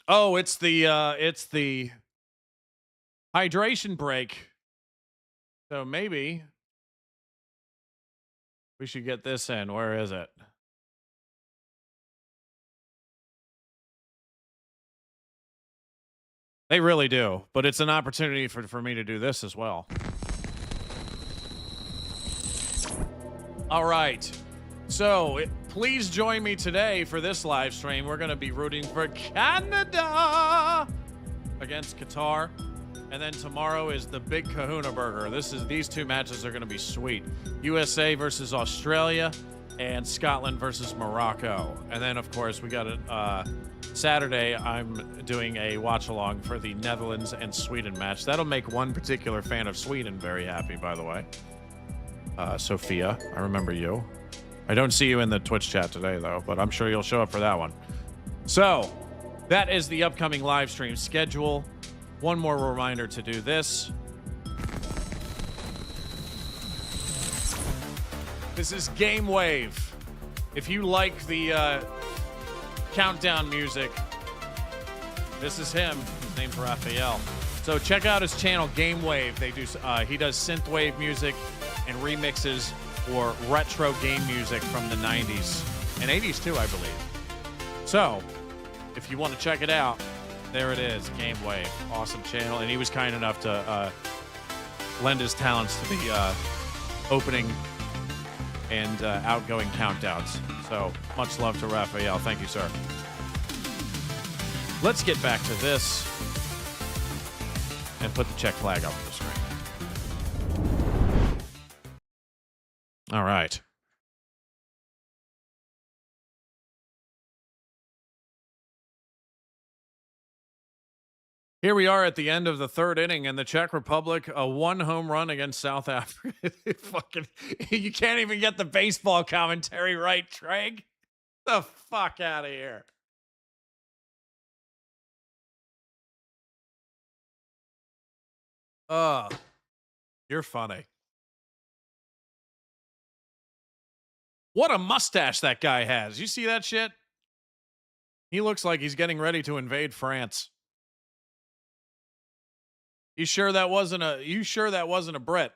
Oh, it's the hydration break. So maybe we should get this in. Where is it? They really do, but it's an opportunity for me to do this as well. All right. So please join me today for this live stream. We're going to be rooting for Canada against Qatar. And then tomorrow is the Big Kahuna Burger. These two matches are going to be sweet. USA versus Australia and Scotland versus Morocco. And then, of course, we got Saturday, I'm doing a watch-along for the Netherlands and Sweden match. That'll make one particular fan of Sweden very happy, by the way. Sophia, I remember you. I don't see you in the Twitch chat today, though, but I'm sure you'll show up for that one. So, that is the upcoming live stream schedule. One more reminder to do this. This is Gamewave. If you like the countdown music, this is him. His name's Raphael. So check out his channel, Gamewave. He does synthwave music and remixes for retro game music from the 90s and 80s too, I believe. So, if you want to check it out, there it is, Gamewave. Awesome channel. And he was kind enough to lend his talents to the opening and outgoing countdowns. So, much love to Raphael. Thank you, sir. Let's get back to this and put the Czech flag up on the screen. All right. Here we are at the end of the third inning, and the Czech Republic, a one home run against South Africa. Fucking, you can't even get the baseball commentary right, Treg. The fuck out of here. You're funny. What a mustache that guy has. You see that shit? He looks like he's getting ready to invade France. You sure that wasn't a Brit?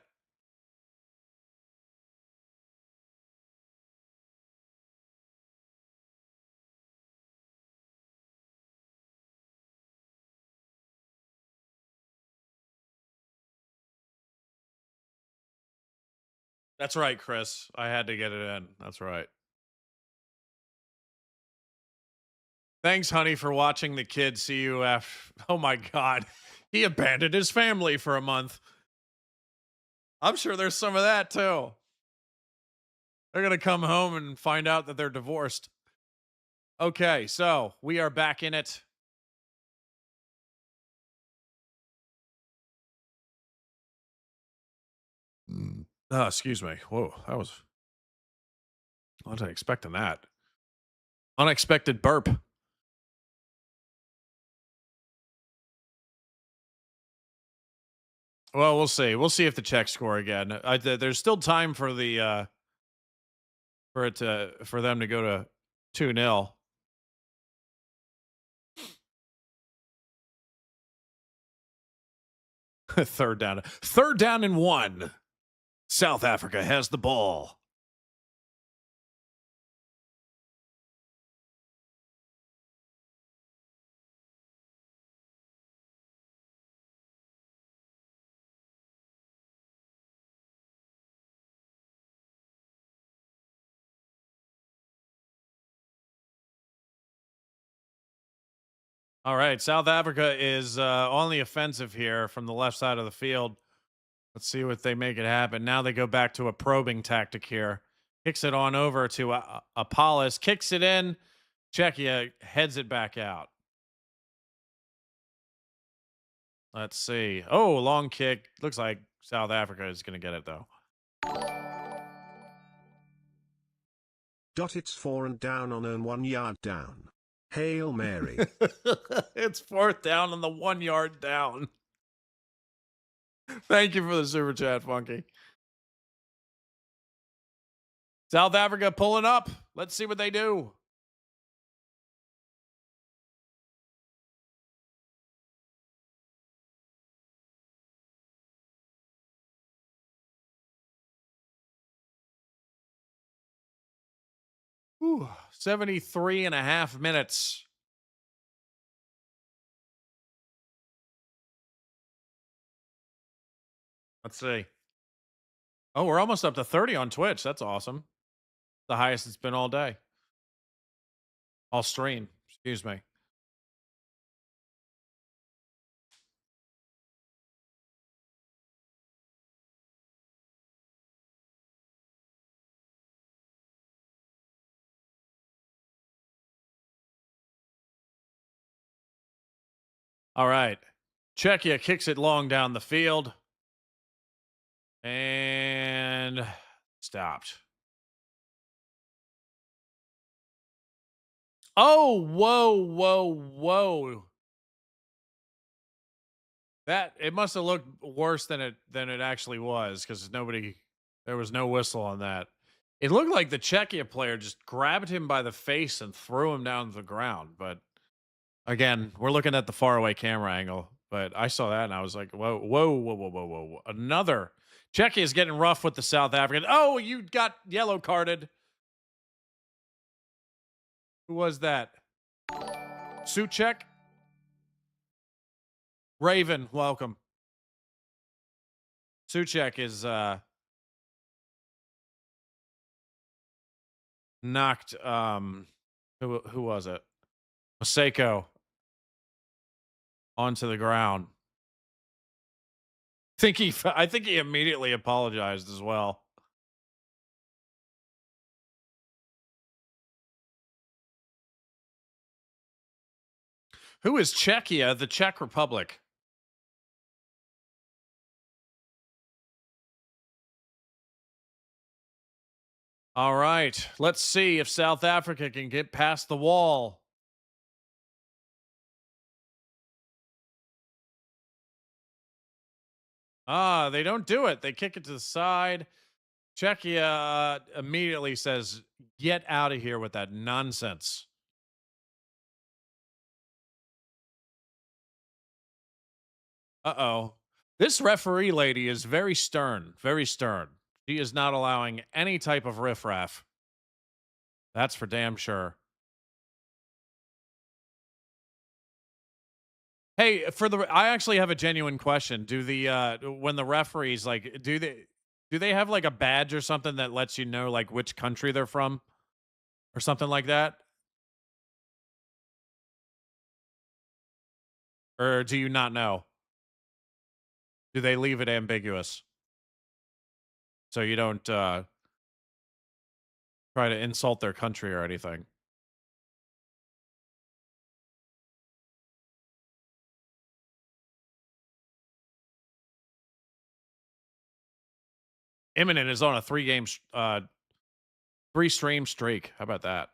That's right, Chris. I had to get it in. That's right. Thanks, honey, for watching the kid see you after. Oh my God. He abandoned his family for a month. I'm sure there's some of that too. They're going to come home and find out that they're divorced. Okay, so we are back in it. Oh, excuse me. Whoa, I wasn't expecting that. Unexpected burp. Well, we'll see. We'll see if the Czechs score again. There's still time for the for them to go to 2-0. Third down and 1. South Africa has the ball. All right, South Africa is on the offensive here from the left side of the field. Let's see what they make it happen. Now they go back to a probing tactic here. Kicks it on over to Apollos. Kicks it in. Czechia heads it back out. Let's see. Oh, long kick. Looks like South Africa is going to get it, though. It's 4 and down on earn 1 yard down. Hail Mary. It's 4th down and the 1 yard down. Thank you for the super chat, Funky. South Africa pulling up. Let's see what they do. Whew, 73 and a half minutes. Let's see. Oh, we're almost up to 30 on Twitch. That's awesome. The highest it's been all day. All stream. Excuse me. All right. Czechia kicks it long down the field. And stopped. Oh, whoa. That it must have looked worse than it actually was, because there was no whistle on that. It looked like the Czechia player just grabbed him by the face and threw him down to the ground. But again, we're looking at the faraway camera angle. But I saw that and I was like, whoa. Another. Czechia is getting rough with the South African. Oh, you got yellow carded. Who was that? Suchek? Raven, welcome. Suchek is knocked who was it? Maseko onto the ground. I think he immediately apologized as well. Who is Czechia? The Czech Republic. All right. Let's see if South Africa can get past the wall. They don't do it. They kick it to the side. Czechia immediately says, get out of here with that nonsense. Uh-oh. This referee lady is very stern. Very stern. She is not allowing any type of riffraff. That's for damn sure. Hey, I actually have a genuine question. Do when the referees, like, do they have like a badge or something that lets you know like which country they're from or something like that? Or do you not know? Do they leave it ambiguous so you don't try to insult their country or anything? Imminent is on a 3-stream streak. How about that?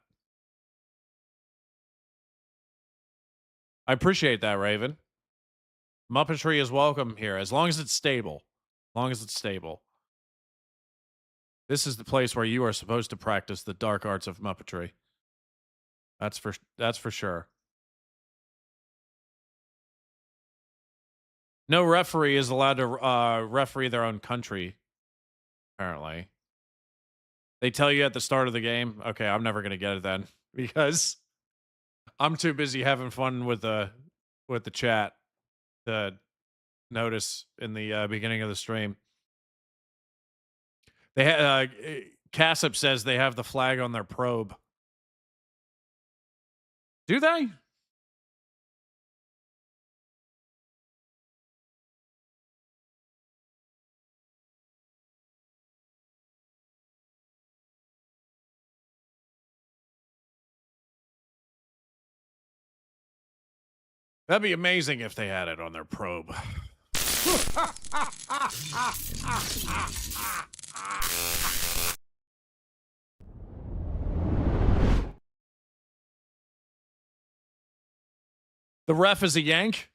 I appreciate that, Raven. Muppetry is welcome here, as long as it's stable. As long as it's stable. This is the place where you are supposed to practice the dark arts of Muppetry. That's for sure. No referee is allowed to referee their own country, apparently. They tell you at the start of the game. Okay, I'm never going to get it then, because I'm too busy having fun with the chat to notice in the beginning of the stream. They Cassip says they have the flag on their probe. Do they? That'd be amazing if they had it on their probe. The ref is a Yank.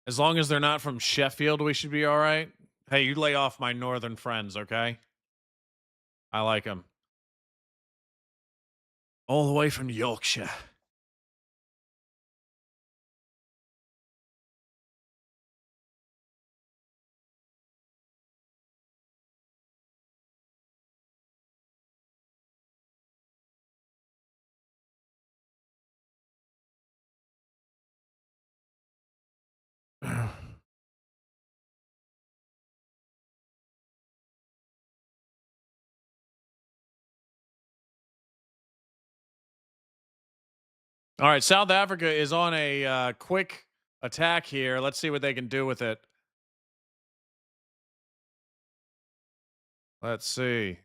As long as they're not from Sheffield, we should be all right. Hey, you lay off my northern friends, okay? I like them. All the way from Yorkshire. All right, South Africa is on a quick attack here. Let's see what they can do with it. Let's see.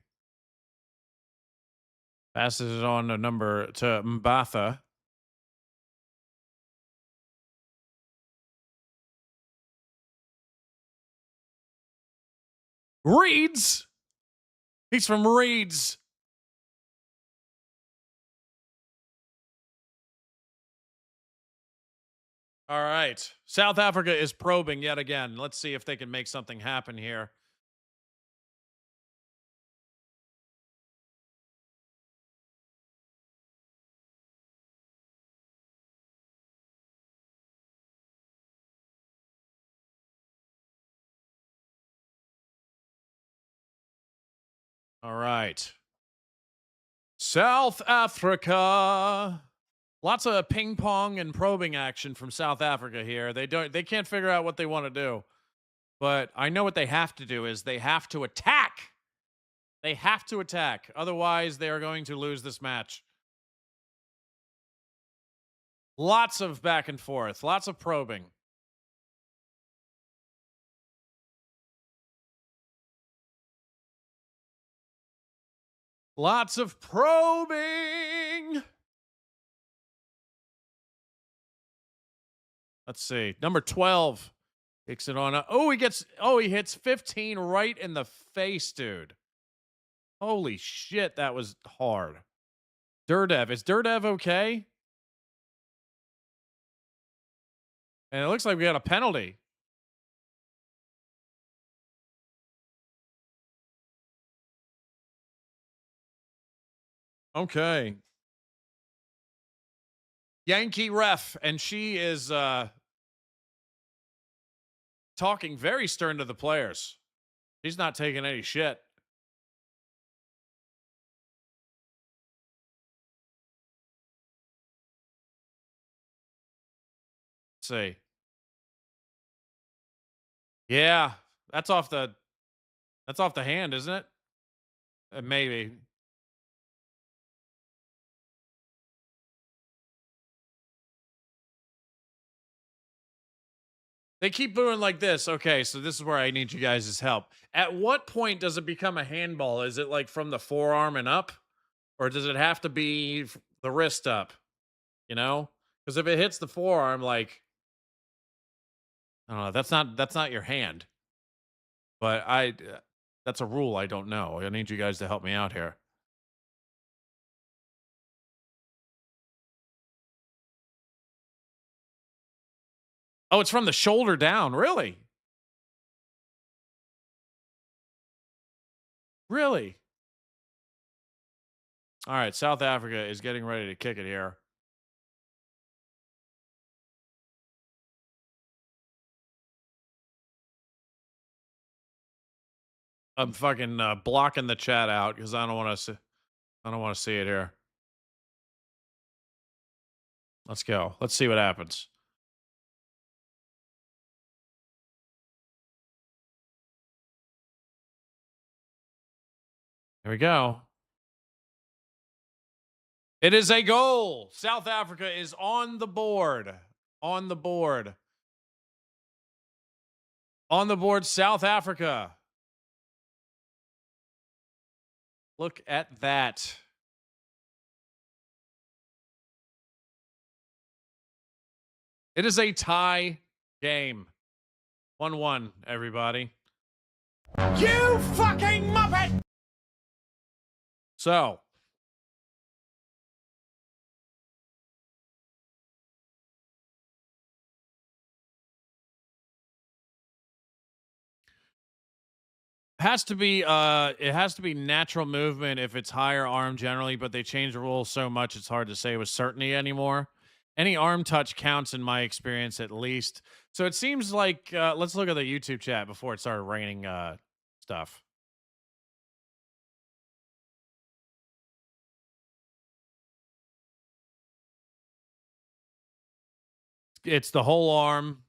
Passes it on to Mbatha. Reeds. He's from Reeds. All right. South Africa is probing yet again. Let's see if they can make something happen here. All right. South Africa. Lots of ping pong and probing action from South Africa here. They can't figure out what they want to do. But I know what they have to do is they have to attack. They have to attack. Otherwise, they are going to lose this match. Lots of back and forth. Lots of probing. Lots of probing. Let's see. Number 12 kicks it on. He hits 15 right in the face, dude. Holy shit, that was hard. Durdev. Is Durdev okay? And it looks like we got a penalty. Okay. Yankee ref, and she is talking very stern to the players. She's not taking any shit. Let's see. Yeah, that's off the hand, isn't it? Maybe. They keep doing like this. Okay, so this is where I need you guys' help. At what point does it become a handball? Is it like from the forearm and up? Or does it have to be the wrist up? You know? Because if it hits the forearm, like, I don't know, that's not your hand. But that's a rule I don't know. I need you guys to help me out here. Oh, it's from the shoulder down. Really? Really? All right, South Africa is getting ready to kick it here. I'm fucking blocking the chat out because I don't want to see it here. Let's go. Let's see what happens. Here we go. It is a goal. South Africa is on the board. On the board. On the board, South Africa. Look at that. It is a tie game. 1-1, everybody. You fucking muppet! So. It has to be natural movement if it's higher arm generally, but they changed the rules so much it's hard to say with certainty anymore. Any arm touch counts in my experience at least. So it seems like let's look at the YouTube chat before it started raining stuff. It's the whole arm,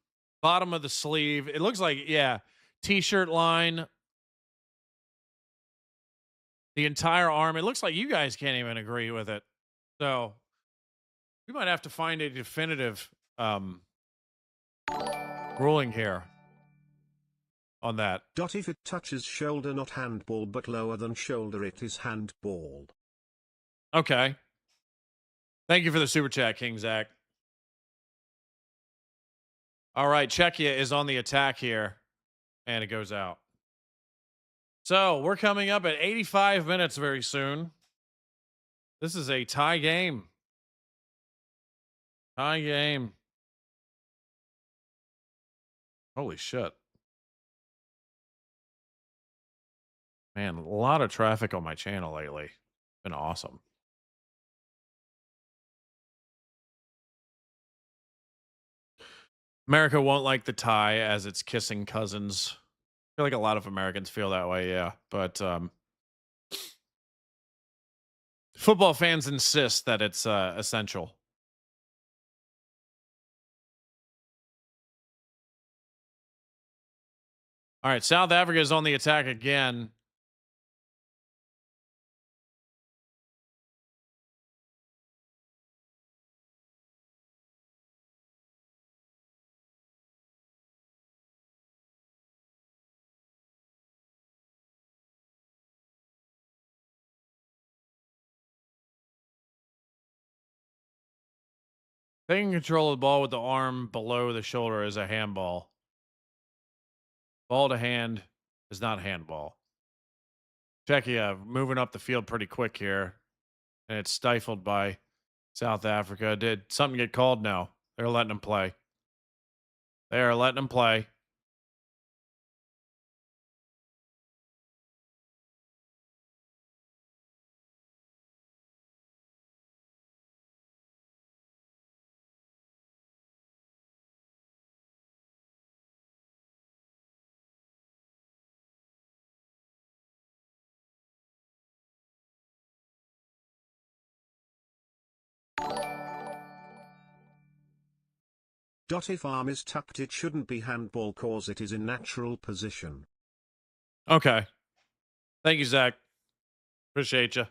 bottom of the sleeve. It looks like, yeah, t-shirt line, the entire arm. It looks like you guys can't even agree with it. So we might have to find a definitive ruling here on that. If it touches shoulder, not handball, but lower than shoulder, it is handball. Okay. Thank you for the super chat, King Zach. All right, Czechia is on the attack here, and it goes out. So we're coming up at 85 minutes very soon. This is a tie game. Tie game. Holy shit. Man, a lot of traffic on my channel lately. Been awesome. America won't like the tie as it's kissing cousins. I feel like a lot of Americans feel that way, yeah. But football fans insist that it's essential. All right, South Africa is on the attack again. Taking control of the ball with the arm below the shoulder is a handball. Ball to hand is not handball. Czechia moving up the field pretty quick here. And it's stifled by South Africa. Did something get called? No. They're letting him play. They are letting him play. If arm is tucked, it shouldn't be handball cause it is in natural position. Okay. Thank you, Zach. Appreciate you.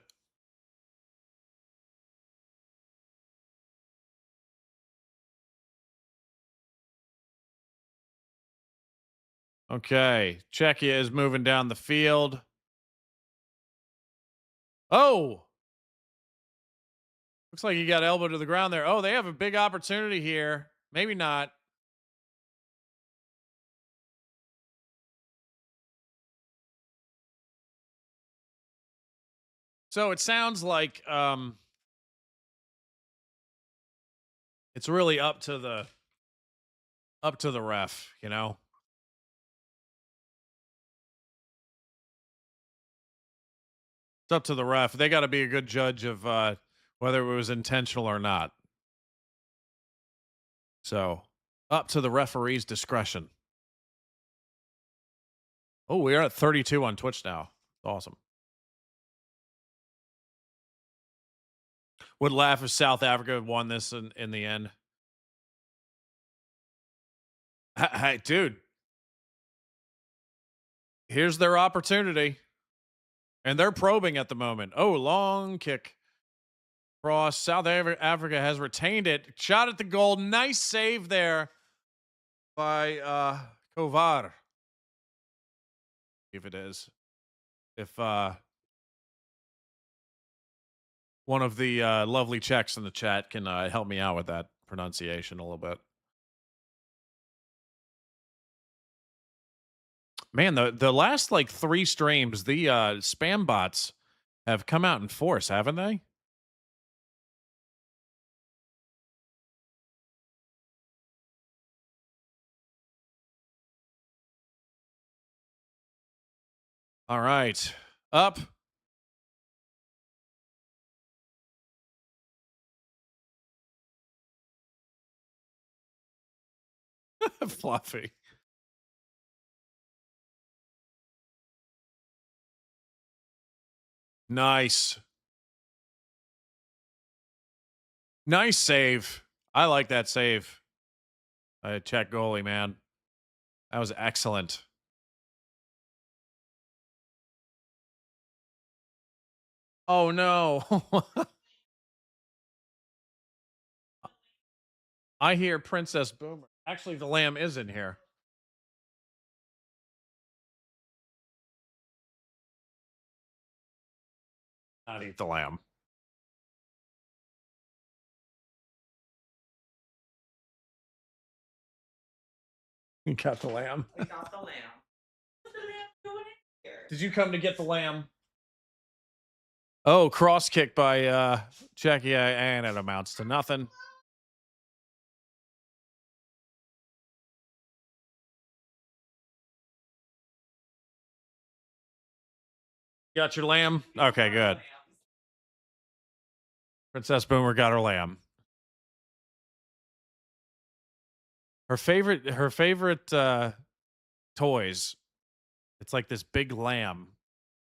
Okay. Czechia is moving down the field. Oh! Looks like he got elbowed to the ground there. Oh, they have a big opportunity here. Maybe not. So it sounds like it's really up to the ref, you know? It's up to the ref. They got to be a good judge of whether it was intentional or not. So, up to the referee's discretion. Oh, we are at 32 on Twitch now. Awesome. Would laugh if South Africa won this in the end. Hey, dude. Here's their opportunity. And they're probing at the moment. Oh, long kick. Cross. South Africa has retained it. Shot at the goal. Nice save there by Kovar. If it is. If one of the lovely Czechs in the chat can help me out with that pronunciation a little bit. Man, the last like 3 streams, the spam bots have come out in force, haven't they? All right. Up. Fluffy. Nice. Nice save. I like that save. Czech goalie, man. That was excellent. Oh, no. I hear Princess Boomer. Actually, the lamb is in here. Not eat the lamb. You got the lamb. We got the lamb. What's the lamb doing in here? Did you come to get the lamb? Oh, cross kick by Czechia, and it amounts to nothing. Got your lamb? Okay, good. Princess Boomer got her lamb. Her favorite toys. It's like this big lamb,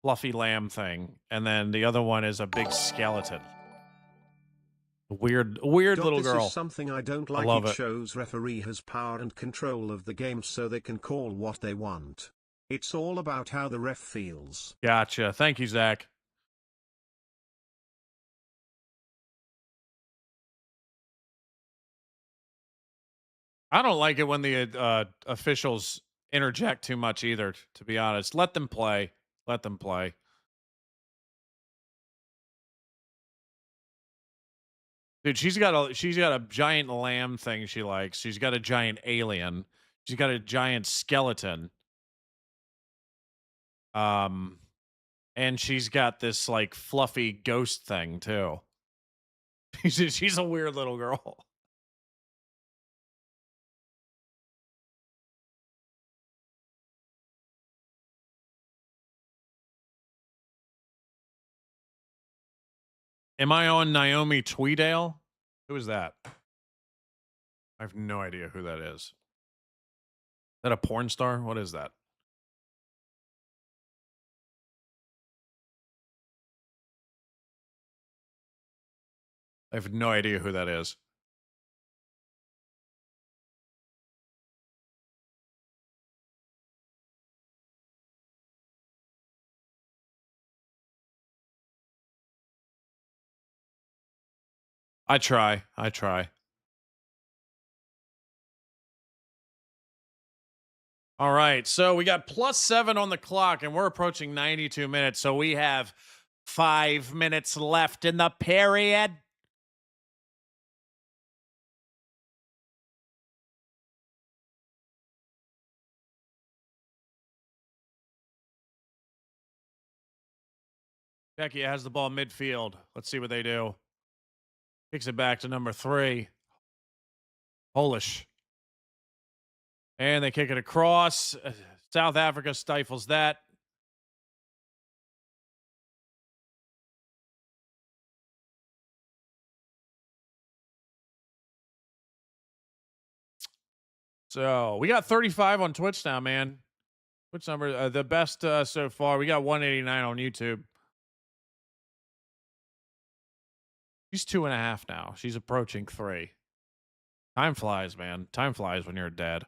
fluffy lamb thing, and then the other one is a big skeleton. Weird little This girl. is something I don't like. I love it it. shows referee has power and control of the game so they can call what they want. It's all about how the ref feels. Gotcha. Thank you, Zach. I don't like it when the officials interject too much either, to be honest. Let them play. Let them play. Dude, she's got a giant lamb thing she likes. She's got a giant alien. She's got a giant skeleton. And she's got this like fluffy ghost thing too. She's a weird little girl. Am I on Naomi Tweedale? Who is that? I have no idea who that is. Is that a porn star? What is that? I have no idea who that is. I try. All right, so we got +7 on the clock, and we're approaching 92 minutes, so we have 5 minutes left in the period. Czechia has the ball midfield. Let's see what they do. Kicks it back to number 3. Polish. And they kick it across. South Africa stifles that. So we got 35 on Twitch now, man. Which number? The best so far. We got 189 on YouTube. She's 2.5 now. She's approaching 3. Time flies, man. Time flies when you're dead.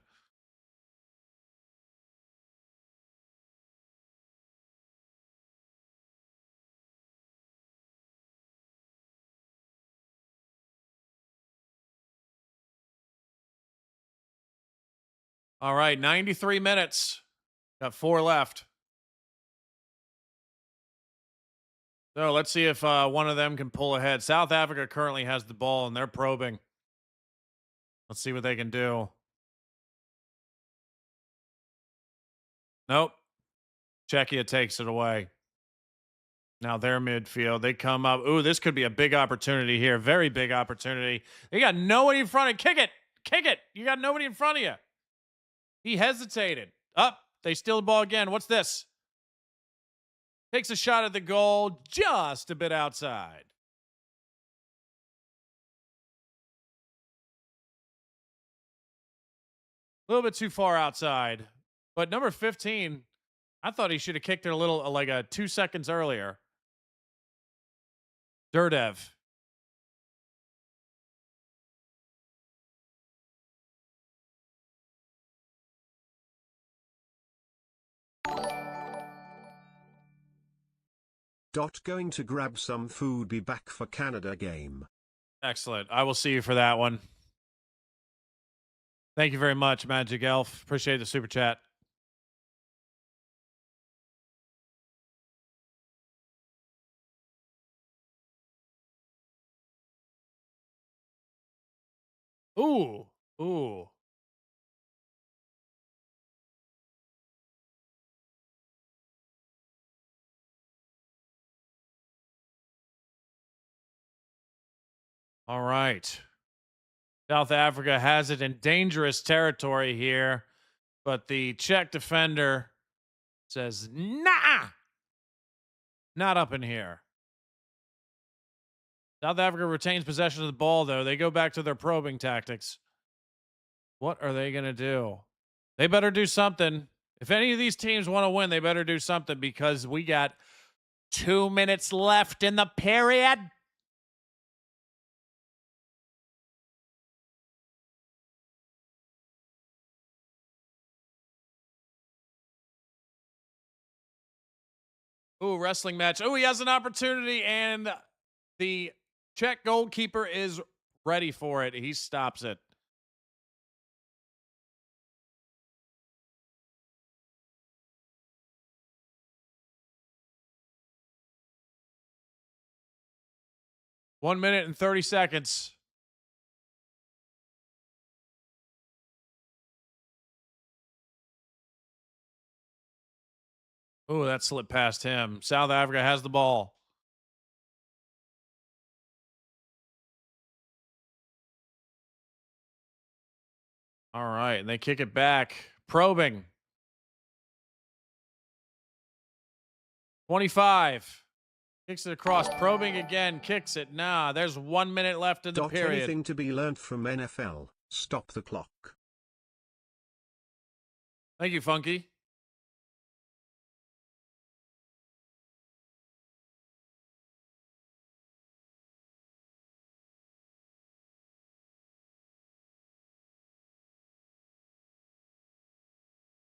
All right, 93 minutes. Got 4 left. So let's see if one of them can pull ahead. South Africa currently has the ball, and they're probing. Let's see what they can do. Nope. Czechia takes it away. Now their midfield, they come up. Ooh, this could be a big opportunity here. Very big opportunity. They got nobody in front of. Kick it. Kick it. You got nobody in front of you. He hesitated. Up. They steal the ball again. What's this? Takes a shot at the goal just a bit outside. A little bit too far outside. But number 15, I thought he should have kicked it a little, like 2 seconds earlier. Durdev. Going to grab some food, be back for Canada game. Excellent. I will see you for that one. Thank you very much, Magic Elf. Appreciate the super chat. Ooh. Ooh. All right. South Africa has it in dangerous territory here, but the Czech defender says, nah, not up in here. South Africa retains possession of the ball, though. They go back to their probing tactics. What are they going to do? They better do something. If any of these teams want to win, they better do something because we got 2 minutes left in the period. Ooh, wrestling match. Oh, he has an opportunity, and the Czech goalkeeper is ready for it. He stops it. One minute and 30 seconds. Oh, that slipped past him. South Africa has the ball. All right, and they kick it back. Probing. 25. Kicks it across. Probing again. Kicks it. Nah, there's 1 minute left in the period. Anything to be learned from NFL. Stop the clock. Thank you, Funky.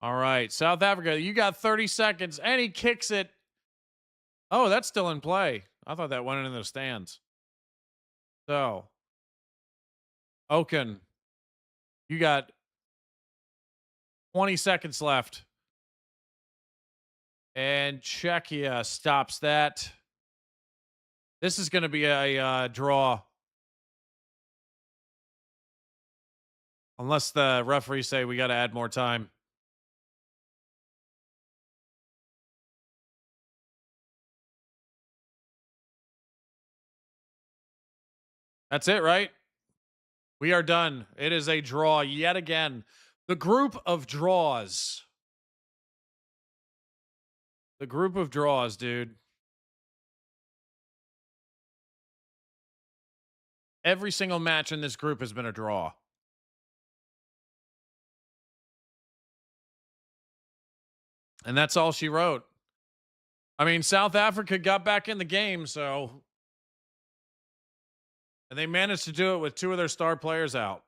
All right, South Africa, you got 30 seconds, and he kicks it. Oh, that's still in play. I thought that went into the stands. So, Oken, you got 20 seconds left. And Czechia stops that. This is going to be a draw. Unless the referees say we got to add more time. That's it, right? We are done. It is a draw yet again. The group of draws. The group of draws, dude. Every single match in this group has been a draw. And that's all she wrote. I mean, South Africa got back in the game, so... And they managed to do it with 2 of their star players out.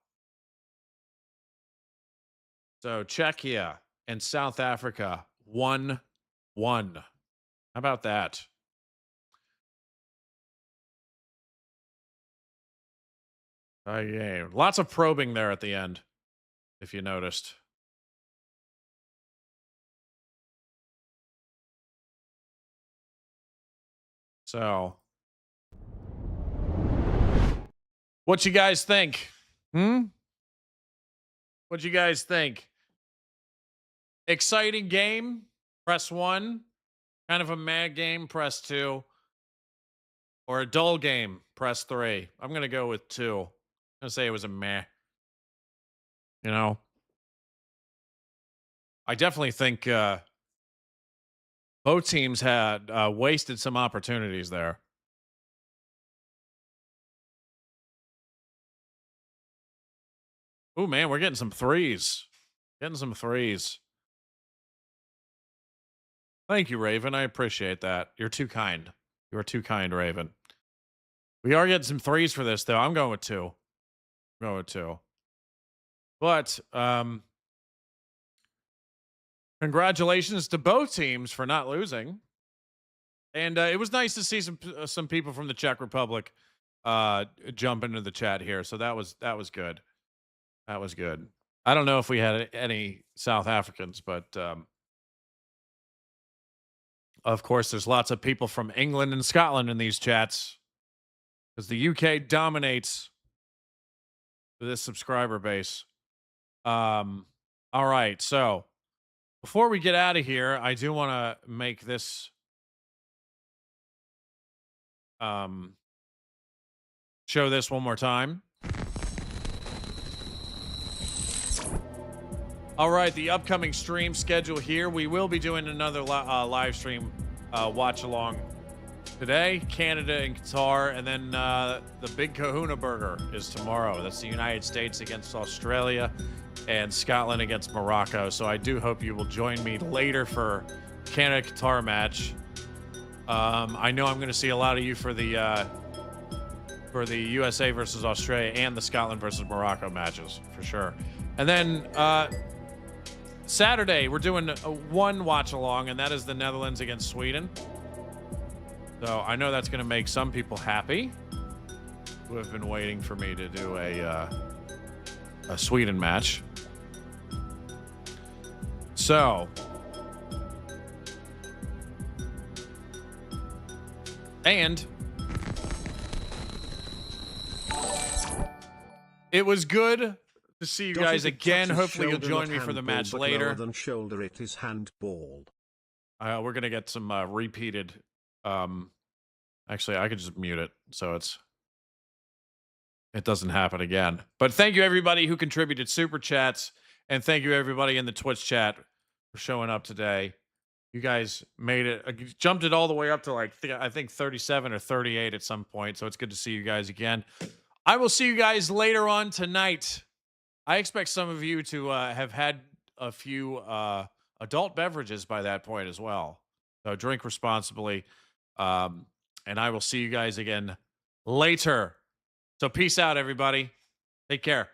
So Czechia and South Africa 1-1. How about that? Yeah, lots of probing there at the end, if you noticed. So, what you guys think? What you guys think? Exciting game, press 1. Kind of a mad game, press 2. Or a dull game, press 3. I'm going to go with 2. I'm going to say it was a meh. You know? I definitely think both teams had wasted some opportunities there. Oh, man, we're getting some threes. Getting some threes. Thank you, Raven. I appreciate that. You're too kind. You are too kind, Raven. We are getting some threes for this, though. I'm going with 2. I'm going with 2. But congratulations to both teams for not losing. And it was nice to see some people from the Czech Republic jump into the chat here. So that was good. That was good. I don't know if we had any South Africans, but of course, there's lots of people from England and Scotland in these chats because the UK dominates this subscriber base. All right. So before we get out of here, I do want to make this show this one more time. All right, the upcoming stream schedule here. We will be doing another live stream watch along today. Canada and Qatar, and then the Big Kahuna Burger is tomorrow. That's the United States against Australia and Scotland against Morocco. So I do hope you will join me later for Canada-Qatar match. I know I'm going to see a lot of you for the USA versus Australia and the Scotland versus Morocco matches for sure. And then Saturday, we're doing one watch along, and that is the Netherlands against Sweden. So I know that's going to make some people happy who have been waiting for me to do a Sweden match. So, and it was good to see you guys again. Hopefully you'll join me for the match later. Than shoulder, it is handball. We're gonna get some repeated. Actually, I could just mute it so it doesn't happen again. But thank you everybody who contributed super chats, and thank you everybody in the Twitch chat for showing up today. You guys made it, jumped it all the way up to like I think 37 or 38 at some point. So it's good to see you guys again. I will see you guys later on tonight. I expect some of you to have had a few adult beverages by that point as well. So drink responsibly. And I will see you guys again later. So peace out, everybody. Take care.